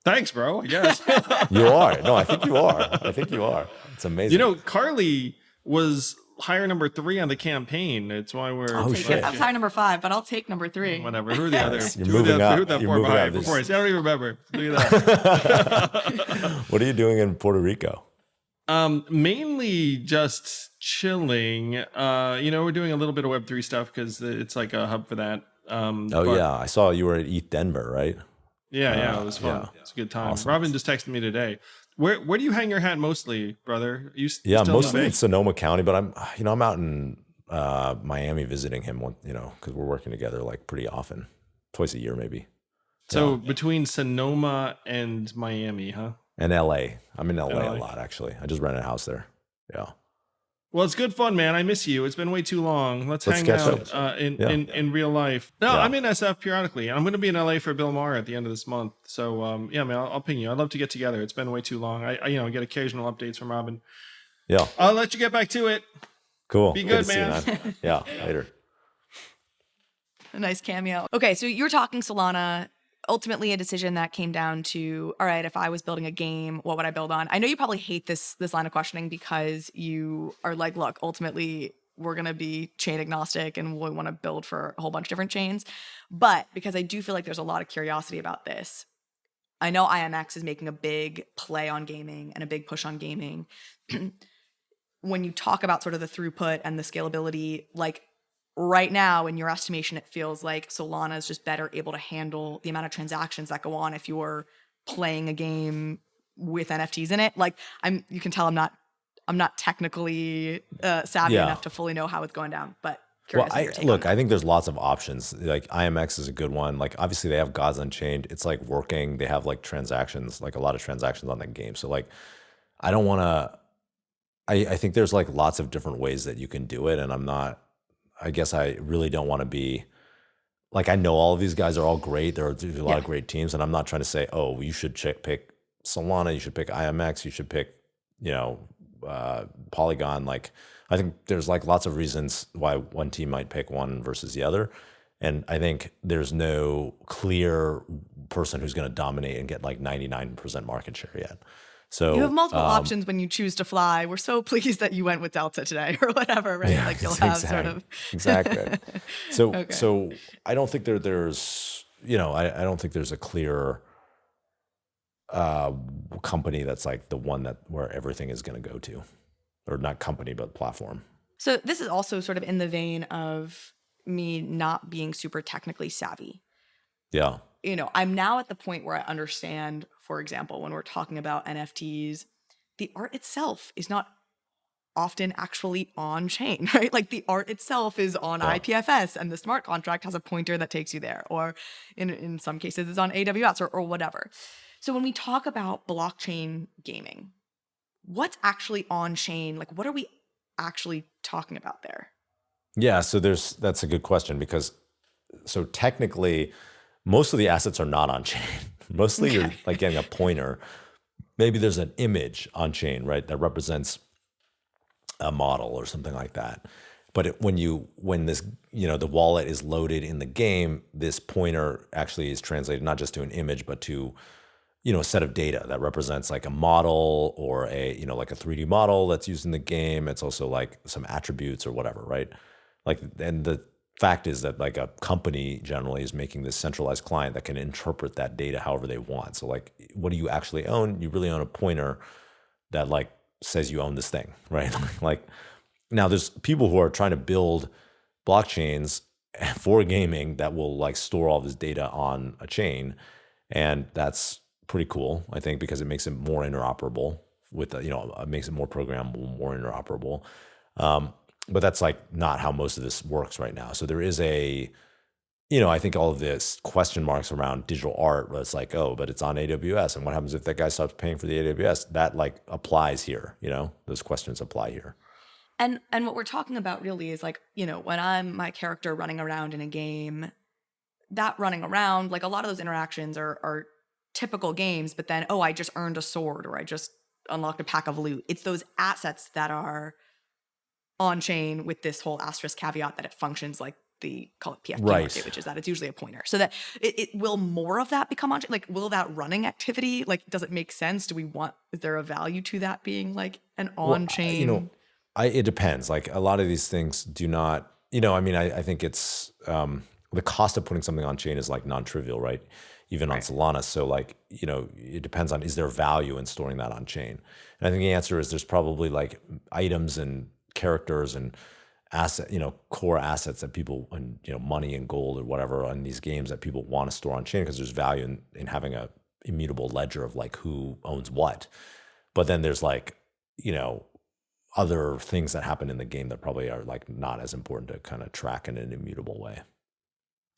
S4: Thanks, bro. I guess.
S3: You are. No, I think you are. It's amazing.
S4: Carly was hire number 3 on the campaign. It's why we're.
S1: I'll take it. I'm sorry, number 5, but I'll take number 3.
S4: Whatever. Who are the others?
S3: You're moving up.
S4: Who are the
S3: You're
S4: 4
S3: moving
S4: behind?
S3: up.
S4: Before I don't even remember. Look at that.
S3: What are you doing in Puerto Rico?
S4: Mainly just chilling. We're doing a little bit of Web3 stuff because it's like a hub for that.
S3: Yeah, I saw you were at ETH Denver, right?
S4: Yeah, it was fun.
S3: Yeah.
S4: It's a good time.
S3: Awesome.
S4: Robin just texted me today. Where do you hang your hat mostly, brother? Still
S3: mostly in Sonoma County, but I'm out in Miami visiting him, because we're working together like pretty often, twice a year maybe.
S4: So between Sonoma and Miami, huh?
S3: And LA. I'm in LA a lot, actually. I just rented a house there. Yeah.
S4: Well, it's good fun, man. I miss you. It's been way too long. Let's hang out in real life. No, I'm in SF periodically. I'm going to be in LA for Bill Maher at the end of this month. So, man, I'll ping you. I'd love to get together. It's been way too long. I get occasional updates from Robin.
S3: Yeah.
S4: I'll let you get back to it.
S3: Cool.
S4: Be good,
S3: man. Yeah, later.
S1: A nice cameo. Okay, so you're talking Solana. Ultimately, a decision that came down to, all right, if I was building a game, what would I build on? I know you probably hate this line of questioning because you are like, look, ultimately, we're going to be chain agnostic and we want to build for a whole bunch of different chains. But because I do feel like there's a lot of curiosity about this, I know IMX is making a big play on gaming and a big push on gaming. When you talk about sort of the throughput and the scalability, like, right now, in your estimation, it feels like Solana is just better able to handle the amount of transactions that go on if you're playing a game with NFTs in it. Like, you can tell I'm not technically savvy enough to fully know how it's going down. But curious.
S3: I think there's lots of options. Like IMX is a good one. Like obviously they have Gods Unchained. It's like working. They have like transactions, like a lot of transactions on that game. So like, I don't want to. I think there's like lots of different ways that you can do it, and I guess I really don't want to be like, I know all of these guys are all great. There's a lot of great teams, and I'm not trying to say, oh, you should pick Solana, you should pick IMX, you should pick, Polygon. Like, I think there's like lots of reasons why one team might pick one versus the other. And I think there's no clear person who's going to dominate and get like 99% market share yet. So
S1: you have multiple options when you choose to fly. We're so pleased that you went with Delta today or whatever, right?
S3: Yeah,
S1: like you'll have sort of
S3: exactly. So
S1: okay.
S3: So I don't think there's I don't think there's a clear company that's like the one where everything is going to go to, or not company but platform.
S1: So this is also sort of in the vein of me not being super technically savvy.
S3: Yeah.
S1: I'm now at the point where I understand, for example, when we're talking about NFTs, the art itself is not often actually on chain, right? Like the art itself is on IPFS and the smart contract has a pointer that takes you there, or in some cases it's on AWS or whatever. So when we talk about blockchain gaming, what's actually on chain? Like what are we actually talking about there?
S3: Yeah, so that's a good question because technically most of the assets are not on chain. Mostly you're like getting a pointer. Maybe there's an image on chain, right, that represents a model or something like that. But when this, the wallet is loaded in the game, this pointer actually is translated not just to an image, but to, a set of data that represents like a model or like a 3D model that's used in the game. It's also like some attributes or whatever, right? Like, and the fact is that like a company generally is making this centralized client that can interpret that data however they want. So like, what do you actually own? You really own a pointer that like says you own this thing, right? Like now there's people who are trying to build blockchains for gaming that will like store all this data on a chain. And that's pretty cool, I think, because it makes it more interoperable with, it makes it more programmable, more interoperable. But that's like not how most of this works right now. So there is I think all of this question marks around digital art, where it's like, oh, but it's on AWS. And what happens if that guy stops paying for the AWS? That like applies here, those questions apply here.
S1: And what we're talking about really is like, when I'm my character running around in a game, that running around, like a lot of those interactions are typical games, but then, oh, I just earned a sword or I just unlocked a pack of loot. It's those assets that are on chain with this whole asterisk caveat that it functions like call it PFP market, which is that it's usually a pointer. So that it will more of that become on chain? Like, will that running activity, like, does it make sense? Is there a value to that being like an on chain?
S3: It depends. Like a lot of these things do not, I mean, I think it's the cost of putting something on chain is like non-trivial, right? Even on Solana. So like, it depends on, is there value in storing that on chain? And I think the answer is there's probably like items and characters and core assets that people, and money and gold or whatever on these games that people want to store on chain because there's value in having a immutable ledger of like who owns what. But then there's like, other things that happen in the game that probably are like not as important to kind of track in an immutable way.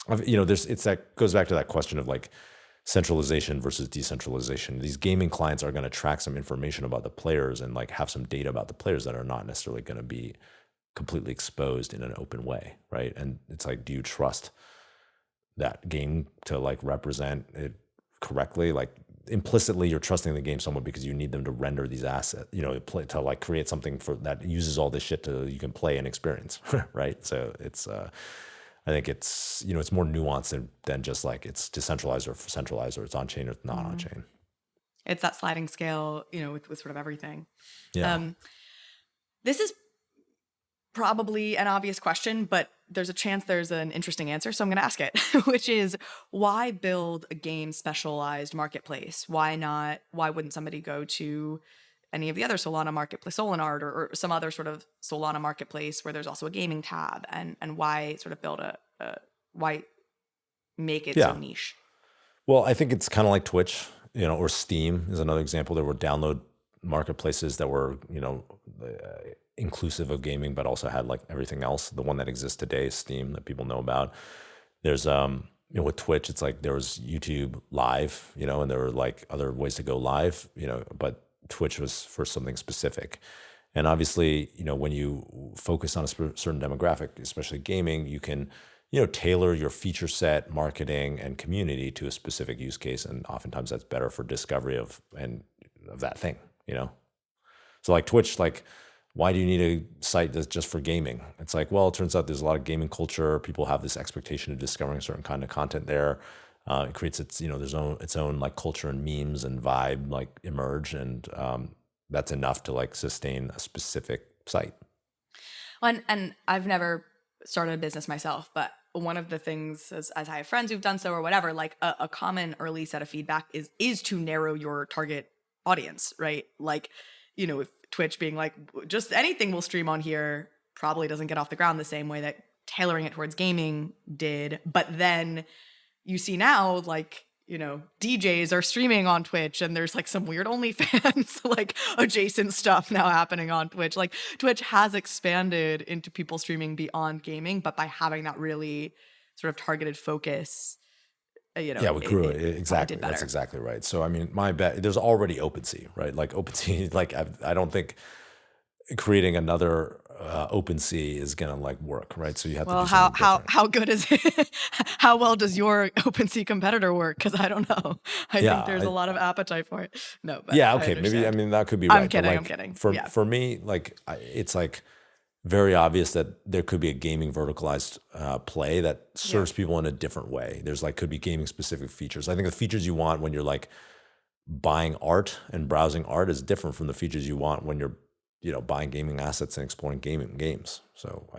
S3: That goes back to that question of like centralization versus decentralization. These gaming clients are going to track some information about the players and like have some data about the players that are not necessarily going to be completely exposed in an open way, right? And it's like, do you trust that game to like represent it correctly? Like implicitly you're trusting the game somewhat because you need them to render these assets, to like create something for that uses all this shit to you can play and experience, right? So it's I think it's it's more nuanced than just like it's decentralized or centralized or it's on chain or it's not on chain.
S1: It's that sliding scale, with sort of everything.
S3: Yeah.
S1: This is probably an obvious question, but there's a chance there's an interesting answer, so I'm going to ask it, which is why build a game specialized marketplace? Why wouldn't somebody go to any of the other Solana marketplace, Solanart or some other sort of Solana marketplace where there's also a gaming tab, and why sort of build why make it so niche?
S3: Well, I think it's kind of like Twitch, or Steam is another example. There were download marketplaces that were, inclusive of gaming, but also had like everything else. The one that exists today is Steam that people know about. There's, with Twitch, it's like there was YouTube Live, and there were like other ways to go live, but Twitch was for something specific. And obviously, when you focus on a certain demographic, especially gaming, you can, tailor your feature set, marketing, and community to a specific use case. And oftentimes that's better for discovery of that thing, So like Twitch, like, why do you need a site that's just for gaming? It's like, well, it turns out there's a lot of gaming culture. People have this expectation of discovering a certain kind of content there. It creates its own like culture and memes and vibe like emerge, and that's enough to like sustain a specific site.
S1: And I've never started a business myself, but one of the things as I have friends who've done so or whatever, like a common early set of feedback is to narrow your target audience, right? Like, if Twitch being like, just anything will stream on here probably doesn't get off the ground the same way that tailoring it towards gaming did. But then you see now, like, DJs are streaming on Twitch and there's like some weird OnlyFans, like adjacent stuff now happening on Twitch. Like Twitch has expanded into people streaming beyond gaming, but by having that really sort of targeted focus, we
S3: grew it exactly. That's exactly right. So I mean, my bet there's already OpenSea, right? Like OpenSea, like I don't think creating another OpenSea is gonna like work, right? So you have to do something different.
S1: How good is it? How well does your OpenSea competitor work? Because I don't know. I think there's a lot of appetite for it. No, but
S3: okay, maybe that could be right.
S1: I'm kidding.
S3: Like,
S1: I'm kidding.
S3: For me, like it's like very obvious that there could be a gaming verticalized play that serves people in a different way. There's like could be gaming specific features. I think the features you want when you're like buying art and browsing art is different from the features you want when you're buying gaming assets and exploring gaming games. So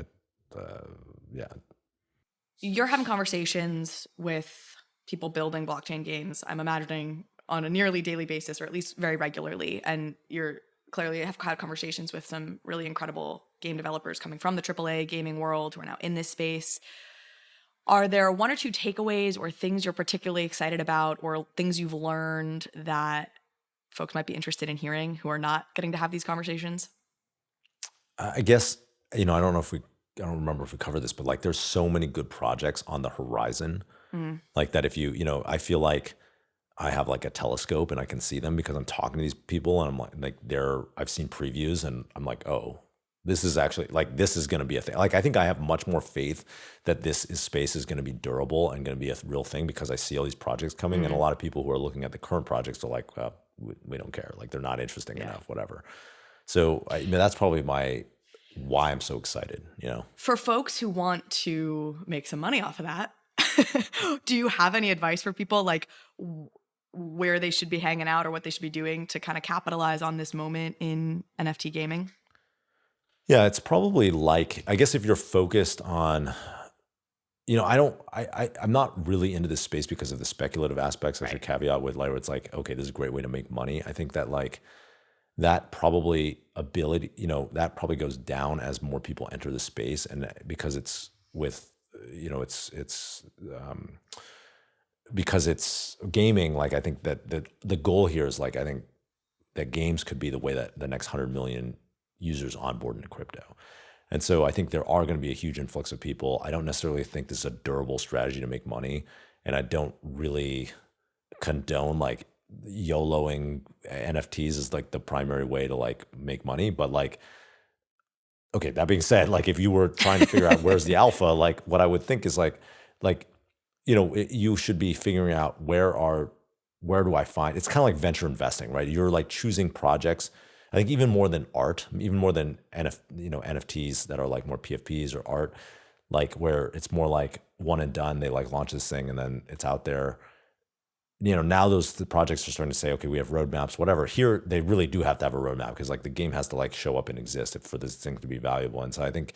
S1: you're having conversations with people building blockchain games, I'm imagining, on a nearly daily basis, or at least very regularly. And you're clearly have had conversations with some really incredible game developers coming from the AAA gaming world who are now in this space. Are there one or two takeaways or things you're particularly excited about or things you've learned that folks might be interested in hearing who are not getting to have these conversations?
S3: I guess, I don't remember if we covered this, but like there's so many good projects on the horizon. Like that if I feel like I have like a telescope and I can see them because I'm talking to these people and I'm like I've seen previews and I'm like, oh, this is actually like, this is going to be a thing. Like, I think I have much more faith that space is going to be durable and going to be a real thing because I see all these projects coming and a lot of people who are looking at the current projects are like, well, we don't care. Like they're not interesting enough, whatever. So that's probably why I'm so excited,
S1: For folks who want to make some money off of that, do you have any advice for people like where they should be hanging out or what they should be doing to kind of capitalize on this moment in NFT gaming?
S3: Yeah, it's probably like, I guess if you're focused on, I'm not really into this space because of the speculative aspects. That's a caveat with like, where it's like, okay, this is a great way to make money. I think that like that probably ability, that probably goes down as more people enter the space. And because it's with, because it's gaming, like I think that the goal here is like, I think that games could be the way that the next 100 million users onboard into crypto. And so I think there are going to be a huge influx of people. I don't necessarily think this is a durable strategy to make money. And I don't really condone like YOLOing NFTs as like the primary way to like make money. But like, okay, that being said, like if you were trying to figure out where's the alpha, like what I would think is like, you should be figuring out where do I find, it's kind of like venture investing, right? You're like choosing projects. I think even more than art, even more than NFTs that are like more PFPs or art, like where it's more like one and done. They like launch this thing and then it's out there. Now the projects are starting to say, okay, we have roadmaps, whatever. Here, they really do have to have a roadmap because like the game has to like show up and exist for this thing to be valuable. And so I think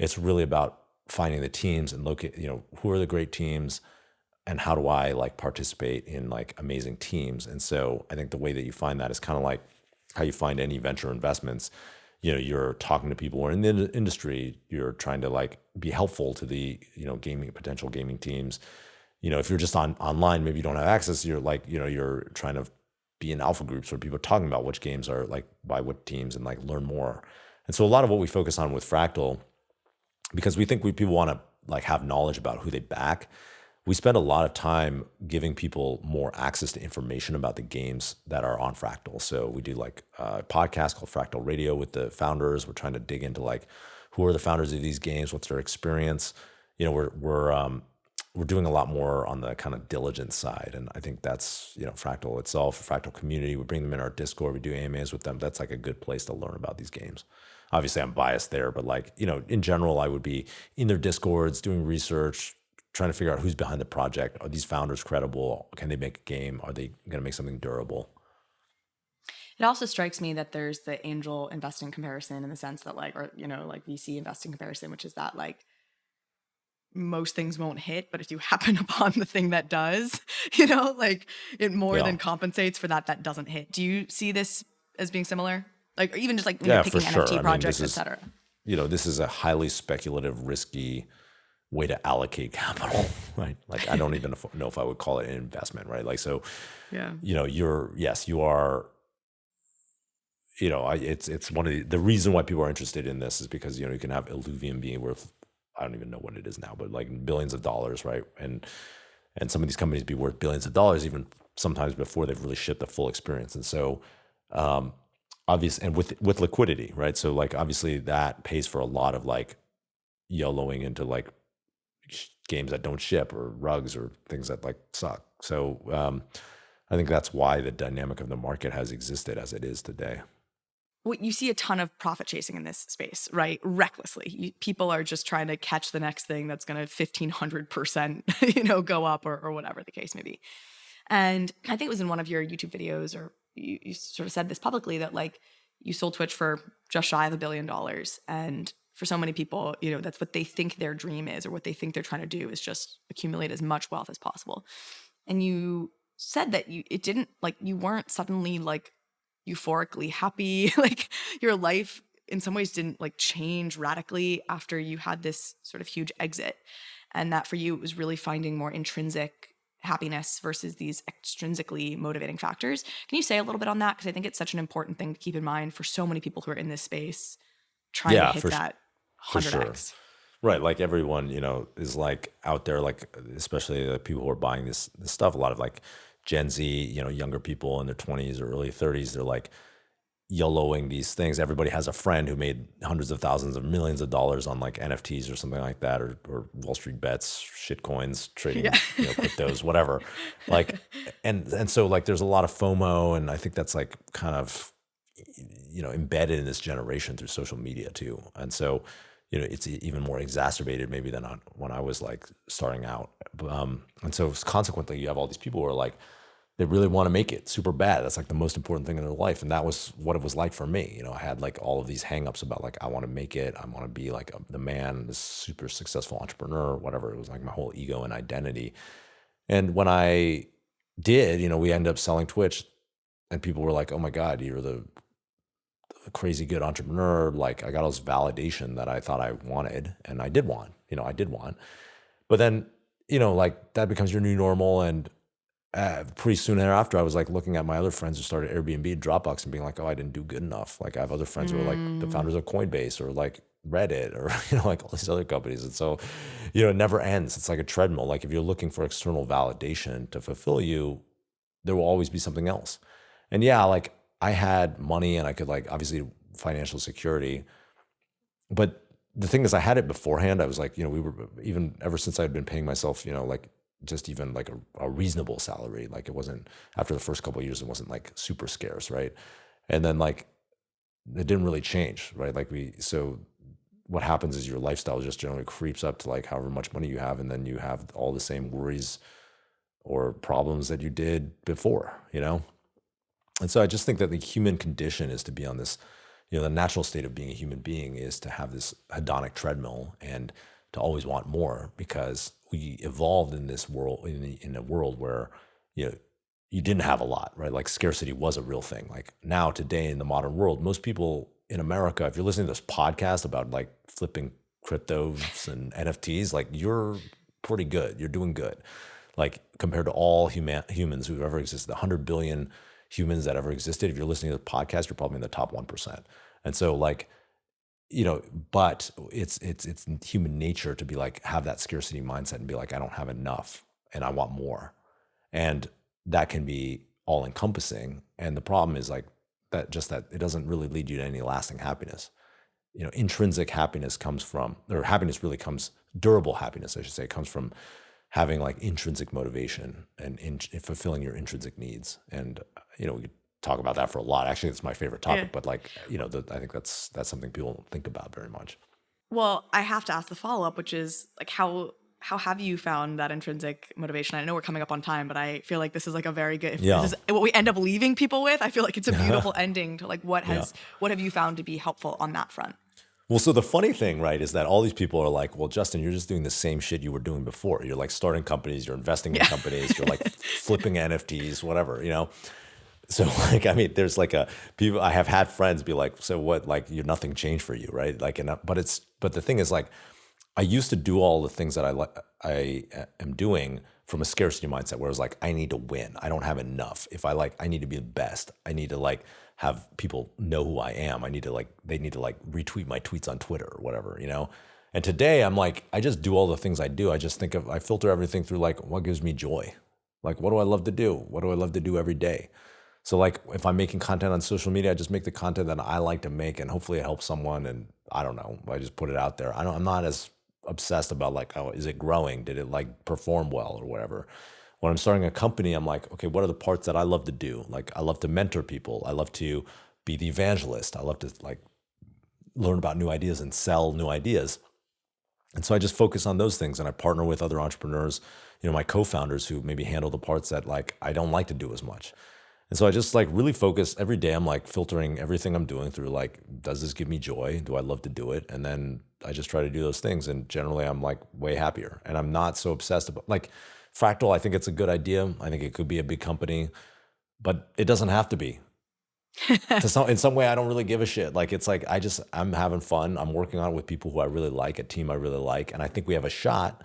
S3: it's really about finding the teams and locate, who are the great teams and how do I like participate in like amazing teams. And so I think the way that you find that is kind of like how you find any venture investments. You're talking to people who are in the industry. You're trying to like be helpful to the, potential gaming teams. If you're just online, maybe you don't have access. You're like, you're trying to be in alpha groups where people are talking about which games are like by what teams and like learn more. And so a lot of what we focus on with Fractal, because we think people want to like have knowledge about who they back. We spend a lot of time giving people more access to information about the games that are on Fractal. So we do like a podcast called Fractal Radio with the founders. We're trying to dig into like who are the founders of these games, what's their experience. We're doing a lot more on the kind of diligence side, and I think that's Fractal itself, Fractal community. We bring them in our Discord. We do AMAs with them. That's like a good place to learn about these games. Obviously, I'm biased there, but like in general, I would be in their Discords doing research, trying to figure out who's behind the project. Are these founders credible? Can they make a game? Are they going to make something durable?
S1: It also strikes me that there's the angel investing comparison in the sense that like, or, like VC investing comparison, which is that like most things won't hit, but if you happen upon the thing that does, like it more than compensates for that doesn't hit. Do you see this as being similar? Like, or even just like when you're picking NFT projects, et cetera?
S3: This is a highly speculative, risky way to allocate capital, right? Like, I don't even know if I would call it an investment, right? Like, so, you are, it's one of the reason why people are interested in this is because, you can have Illuvium being worth, I don't even know what it is now, but like billions of dollars, right? And some of these companies be worth billions of dollars, even sometimes before they've really shipped the full experience. And so, obviously, and with liquidity, right? So like, obviously that pays for a lot of like YOLOing into like games that don't ship or rugs or things that like suck. So I think that's why the dynamic of the market has existed as it is today.
S1: Well, you see a ton of profit chasing in this space, right? Recklessly. People are just trying to catch the next thing that's going to 1,500%, go up or whatever the case may be. And I think it was in one of your YouTube videos, or you sort of said this publicly, that like you sold Twitch for just shy of $1 billion. And for so many people, that's what they think their dream is, or what they think they're trying to do is just accumulate as much wealth as possible. And you said that you weren't suddenly like euphorically happy. Like your life in some ways didn't like change radically after you had this sort of huge exit. And that for you, it was really finding more intrinsic happiness versus these extrinsically motivating factors. Can you say a little bit on that? Because I think it's such an important thing to keep in mind for so many people who are in this space trying to hit that 100x.
S3: Sure. Right. Like everyone, is like out there, like, especially the people who are buying this stuff, a lot of like Gen Z, younger people in their 20s or early 30s, they're like YOLOing these things. Everybody has a friend who made hundreds of thousands of millions of dollars on like NFTs or something like that, or Wall Street bets, shit coins, trading, cryptos, whatever. Like, and so like there's a lot of FOMO, and I think that's like kind of, embedded in this generation through social media too. And so, it's even more exacerbated maybe than when I was like starting out. And so consequently, you have all these people who are like, they really want to make it super bad. That's like the most important thing in their life. And that was what it was like for me. You know, I had like all of these hangups about like, I want to make it. I want to be like the man, this super successful entrepreneur, whatever. It was like my whole ego and identity. And when I did, you know, we ended up selling Twitch and people were like, oh my God, you're the crazy good entrepreneur. Like I got all this validation that I thought I wanted, and I did want, but then, you know, like that becomes your new normal. And pretty soon thereafter, I was like looking at my other friends who started Airbnb, Dropbox, and being like, oh, I didn't do good enough. Like I have other friends who are like the founders of Coinbase or like Reddit or, you know, like all these other companies. And so, you know, it never ends. It's like a treadmill. Like if you're looking for external validation to fulfill you, there will always be something else. And yeah, like I had money and I could like obviously financial security, but the thing is I had it beforehand. I was like, you know, we were even ever since I had been paying myself, you know, like just even like a reasonable salary. Like it wasn't, after the first couple of years, it wasn't like super scarce. Right. And then like, it didn't really change. Right. Like so what happens is your lifestyle just generally creeps up to like however much money you have. And then you have all the same worries or problems that you did before, you know? And so I just think that the human condition is to be on this, you know, the natural state of being a human being is to have this hedonic treadmill and to always want more, because we evolved in this world, in a world where, you know, you didn't have a lot, right? Like scarcity was a real thing. Like now today in the modern world, most people in America, if you're listening to this podcast about like flipping cryptos and NFTs, like you're pretty good. You're doing good. Like compared to all humans who've ever existed, 100 billion humans that ever existed, if you're listening to the podcast, you're probably in the top 1%. And so like, you know, but it's human nature to be like, have that scarcity mindset and be like, I don't have enough and I want more. And that can be all encompassing. And the problem is like that it doesn't really lead you to any lasting happiness. You know, intrinsic happiness comes from, or happiness really comes, durable happiness, I should say, comes from having like intrinsic motivation and fulfilling your intrinsic needs. And, you know, we could talk about that for a lot. Actually, it's my favorite topic, but like, you know, I think that's something people don't think about very much.
S1: Well, I have to ask the follow-up, which is like, how have you found that intrinsic motivation? I know we're coming up on time, but I feel like this is like a very good, if this is what we end up leaving people with, I feel like it's a beautiful ending to like, what have you found to be helpful on that front?
S3: Well, so the funny thing, right, is that all these people are like, well, Justin, you're just doing the same shit you were doing before. You're like starting companies, you're investing in companies, you're like flipping NFTs, whatever, you know? So like, I mean, there's like I have had friends be like, so what, like nothing changed for you, right? Like, but the thing is like, I used to do all the things that I am doing from a scarcity mindset, where it's like, I need to win. I don't have enough. If I need to be the best. I need to like have people know who I am. They need to like retweet my tweets on Twitter or whatever, you know? And today I'm like, I just do all the things I do. I just I filter everything through like, what gives me joy? Like, what do I love to do? What do I love to do every day? So like, if I'm making content on social media, I just make the content that I like to make, and hopefully it helps someone. And I don't know, I just put it out there. I'm not as obsessed about like, oh, is it growing? Did it like perform well or whatever? When I'm starting a company, I'm like, okay, what are the parts that I love to do? Like, I love to mentor people. I love to be the evangelist. I love to like learn about new ideas and sell new ideas. And so I just focus on those things, and I partner with other entrepreneurs, you know, my co-founders who maybe handle the parts that like I don't like to do as much. And so I just like really focus every day. I'm like filtering everything I'm doing through like, does this give me joy? Do I love to do it? And then I just try to do those things. And generally I'm like way happier, and I'm not so obsessed about like Fractal. I think it's a good idea. I think it could be a big company, but it doesn't have to be. In some way, I don't really give a shit. Like, it's like, I'm having fun. I'm working on it with people who I really like, a team I really like. And I think we have a shot,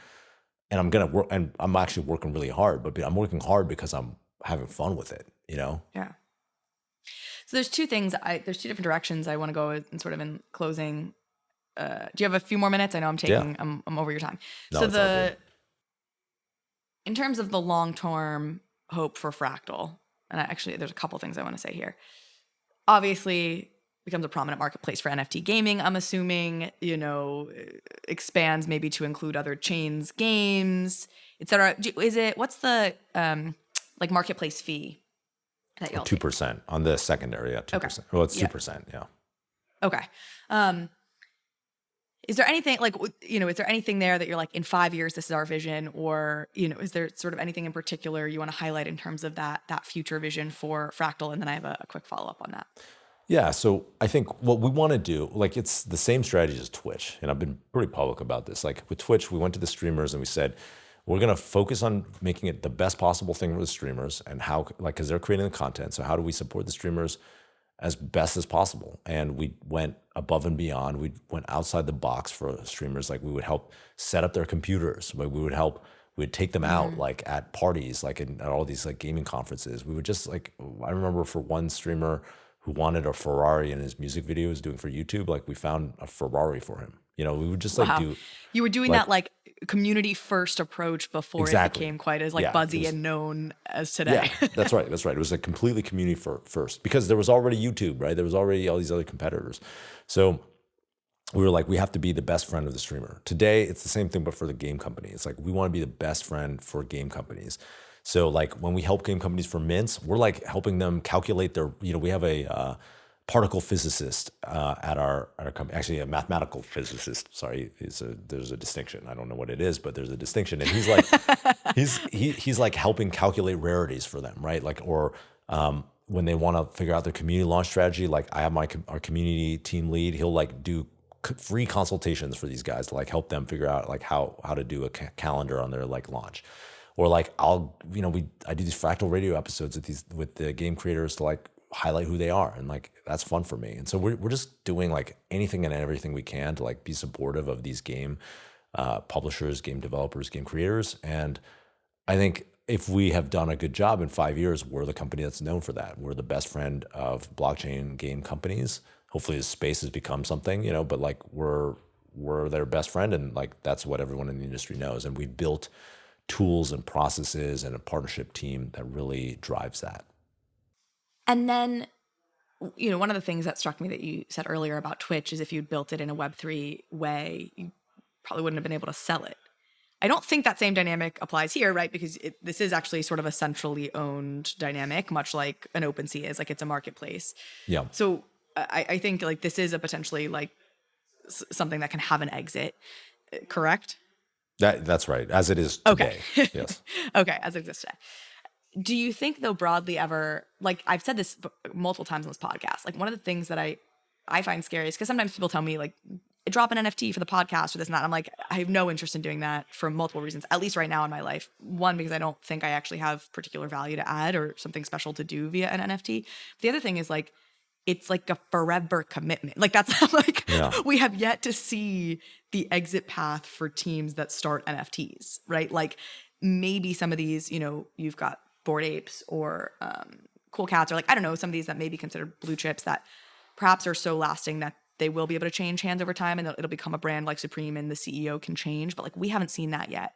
S3: and I'm going to work, and I'm actually working really hard, but I'm working hard because I'm having fun with it, you know?
S1: Yeah. So there's two different directions I want to go in sort of in closing. Do you have a few more minutes? I know I'm over your time.
S3: No, so
S1: in terms of the long-term hope for Fractal, and there's a couple things I want to say here. Obviously, becomes a prominent marketplace for NFT gaming, I'm assuming, you know, expands maybe to include other chains, games, etc. What's the like marketplace fee that y'all
S3: 2% on the secondary, 2%. Okay. Well, it's 2%, yeah.
S1: Okay. Is there anything like, is there anything there that you're like, in 5 years, this is our vision, or, is there sort of anything in particular you want to highlight in terms of that future vision for Fractal? And then I have a quick follow-up on that.
S3: Yeah, so I think what we want to do, like it's the same strategy as Twitch, and I've been pretty public about this. Like with Twitch, we went to the streamers and we said, we're going to focus on making it the best possible thing for the streamers, and how, like, because they're creating the content. So how do we support the streamers as best as possible? And we went above and beyond. We went outside the box for streamers. Like we would help set up their computers. We would take them out like at parties, like at all these like gaming conferences. We would just like, I remember for one streamer who wanted a Ferrari in his music video he was doing for YouTube, like we found a Ferrari for him. We would just like do.
S1: You were doing that like community first approach before it became quite as like buzzy and known as today.
S3: Yeah, that's right. It was a completely community first, because there was already YouTube, right? There was already all these other competitors. So we were like, we have to be the best friend of the streamer. Today, it's the same thing, but for the game company. It's like, we want to be the best friend for game companies. So like when we help game companies for mints, we're like helping them calculate their, we have a particle physicist at our company, actually a mathematical physicist. Sorry, there's a distinction. I don't know what it is, but there's a distinction. And he's like, he's like helping calculate rarities for them, right? Like, or when they want to figure out their community launch strategy, like I have our community team lead, he'll like do free consultations for these guys to like help them figure out like how to do a calendar on their like launch. Or like I do these Fractal radio episodes with the game creators to like highlight who they are, and like that's fun for me. And so we're just doing like anything and everything we can to like be supportive of these game publishers, game developers, game creators. And I think if we have done a good job in 5 years, we're the company that's known for that. We're the best friend of blockchain game companies. Hopefully, this space has become something, but like we're their best friend, and like that's what everyone in the industry knows. And we've built tools and processes and a partnership team that really drives that.
S1: And then, one of the things that struck me that you said earlier about Twitch is if you'd built it in a Web3 way, you probably wouldn't have been able to sell it. I don't think that same dynamic applies here, right? Because this is actually sort of a centrally owned dynamic, much like an OpenSea is, like it's a marketplace.
S3: Yeah.
S1: So I think like this is a potentially like something that can have an exit, correct?
S3: That's right, as it is today.
S1: Okay.
S3: Yes.
S1: Okay, as it exists today. Do you think, though, broadly ever, like I've said this multiple times on this podcast, like one of the things that I find scary is because sometimes people tell me like, drop an NFT for the podcast or this and that. I'm like, I have no interest in doing that for multiple reasons, at least right now in my life. One, because I don't think I actually have particular value to add or something special to do via an NFT. The other thing is like, it's like a forever commitment. Like that's like, we have yet to see the exit path for teams that start NFTs, right? Like maybe some of these, you've got Bored Apes or Cool Cats, or like, I don't know, some of these that may be considered blue chips that perhaps are so lasting that they will be able to change hands over time and it'll become a brand like Supreme and the CEO can change. But like, we haven't seen that yet.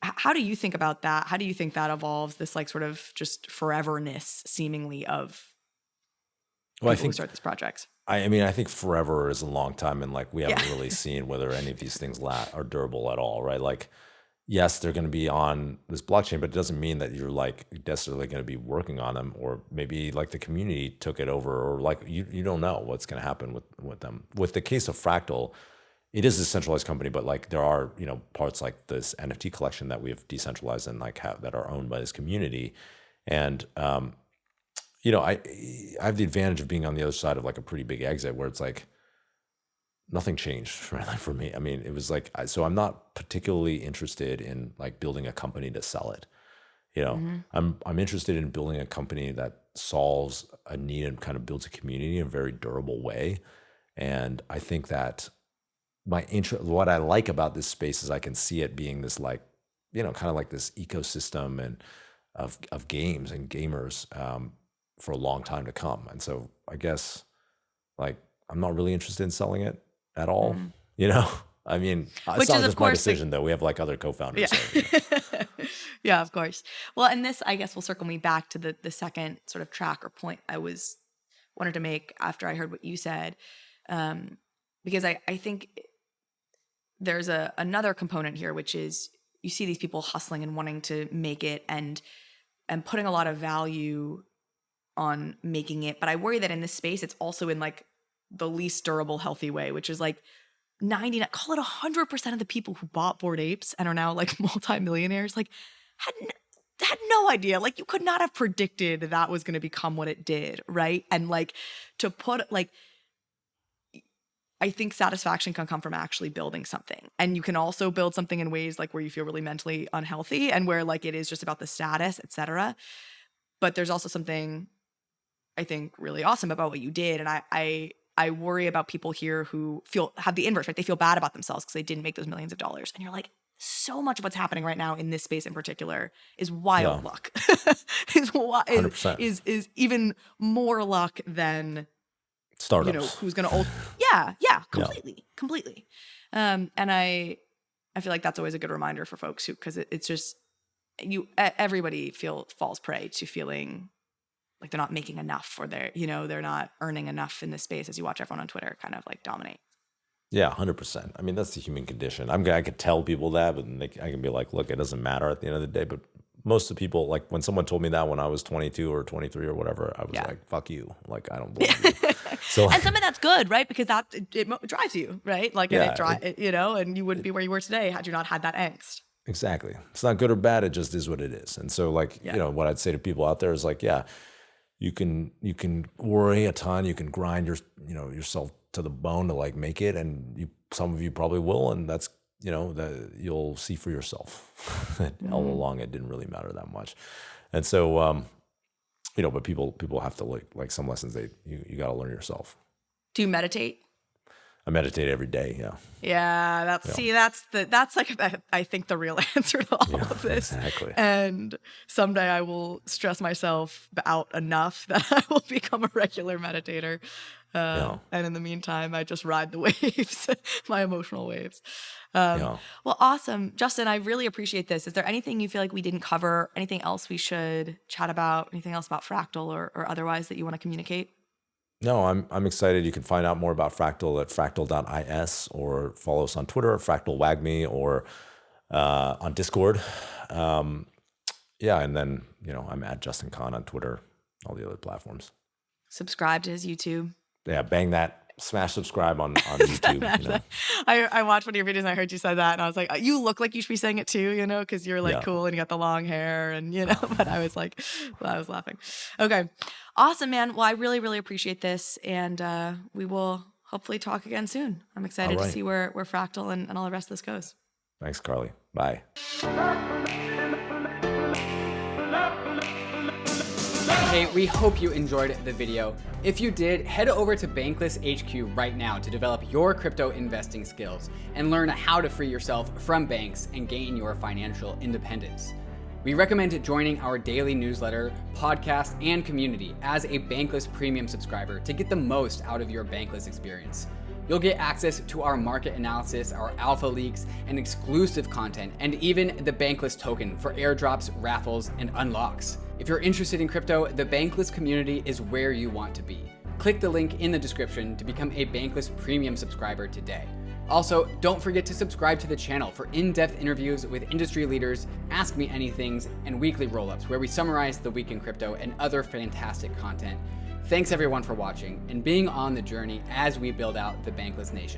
S1: How do you think about that? How do you think that evolves, this like sort of just foreverness seemingly of people who start these projects?
S3: I mean, I think forever is a long time, and like we haven't really seen whether any of these things are durable at all, right? Like, yes, they're going to be on this blockchain, but it doesn't mean that you're like necessarily going to be working on them, or maybe like the community took it over, or like you don't know what's going to happen with them. With the case of Fractal, it is a centralized company, but like there are parts like this NFT collection that we have decentralized and like that are owned by this community, and I have the advantage of being on the other side of like a pretty big exit where it's like nothing changed really for me. I mean, it was like, so I'm not particularly interested in like building a company to sell it. I'm interested in building a company that solves a need and kind of builds a community in a very durable way. And I think that what I like about this space is I can see it being this like, kind of like this ecosystem and of games and gamers for a long time to come. And so I guess like I'm not really interested in selling it at all. I mean, it's not just my decision though. We have like other co-founders.
S1: Yeah. So, yeah, of course. Well, and this, I guess, will circle me back to the second sort of track or point I wanted to make after I heard what you said, because I think there's another component here, which is you see these people hustling and wanting to make it and putting a lot of value on making it. But I worry that in this space, it's also in like the least durable, healthy way, which is like call it 100% of the people who bought Bored Apes and are now like multimillionaires, like had no idea. Like you could not have predicted that was going to become what it did, right? And like to put like, I think satisfaction can come from actually building something. And you can also build something in ways like where you feel really mentally unhealthy and where like it is just about the status, etc. But there's also something I think really awesome about what you did. And I worry about people here who have the inverse, right? They feel bad about themselves because they didn't make those millions of dollars. And you're like, so much of what's happening right now in this space in particular is wild luck. is even more luck than
S3: startups.
S1: Who's going to completely. And I feel like that's always a good reminder for folks who, because it's just everybody falls prey to feeling like they're not making enough or they're not earning enough in this space as you watch everyone on Twitter kind of like dominate.
S3: Yeah, 100%. I mean, that's the human condition. I could tell people that, but I can be like, look, it doesn't matter at the end of the day. But most of the people, like when someone told me that when I was 22 or 23 or whatever, I was like, fuck you. Like, I don't believe you. So,
S1: and some of that's good, right? Because it drives you, right? Like, and you wouldn't be where you were today had you not had that angst.
S3: Exactly. It's not good or bad. It just is what it is. And so like, what I'd say to people out there is like, you can worry a ton. You can grind yourself to the bone to like make it. And some of you probably will. And that's, that you'll see for yourself that all along it didn't really matter that much. And so, but people have to like some lessons you got to learn yourself.
S1: Do you meditate?
S3: I meditate every day. Yeah.
S1: Yeah. That's like, I think the real answer to all of this.
S3: Exactly.
S1: And someday I will stress myself out enough that I will become a regular meditator. And in the meantime, I just ride the waves, my emotional waves. Well, awesome. Justin, I really appreciate this. Is there anything you feel like we didn't cover? Anything else we should chat about? Anything else about Fractal or otherwise that you want to communicate?
S3: No, I'm excited. You can find out more about Fractal at fractal.is or follow us on Twitter at FractalWagMe or on Discord. And then, I'm at Justin Cont on Twitter, all the other platforms.
S1: Subscribe to his YouTube.
S3: Yeah, bang that. Smash subscribe on YouTube.
S1: I watched one of your videos and I heard you say that and I was like, you look like you should be saying it too, because you're like cool and you got the long hair and but I was like, I was laughing. Okay. Awesome, man. Well, I really, really appreciate this and we will hopefully talk again soon. I'm excited to see where Fractal and all the rest of this goes.
S3: Thanks, Carly. Bye.
S2: Hey, we hope you enjoyed the video. If you did, head over to Bankless HQ right now to develop your crypto investing skills and learn how to free yourself from banks and gain your financial independence. We recommend joining our daily newsletter, podcast, and community as a Bankless Premium subscriber to get the most out of your Bankless experience. You'll get access to our market analysis, our alpha leaks, and exclusive content, and even the Bankless token for airdrops, raffles, and unlocks. If you're interested in crypto, the Bankless community is where you want to be. Click the link in the description to become a Bankless Premium subscriber today. Also, don't forget to subscribe to the channel for in-depth interviews with industry leaders, Ask Me Anythings, and weekly roll-ups where we summarize the week in crypto and other fantastic content. Thanks everyone for watching and being on the journey as we build out the Bankless Nation.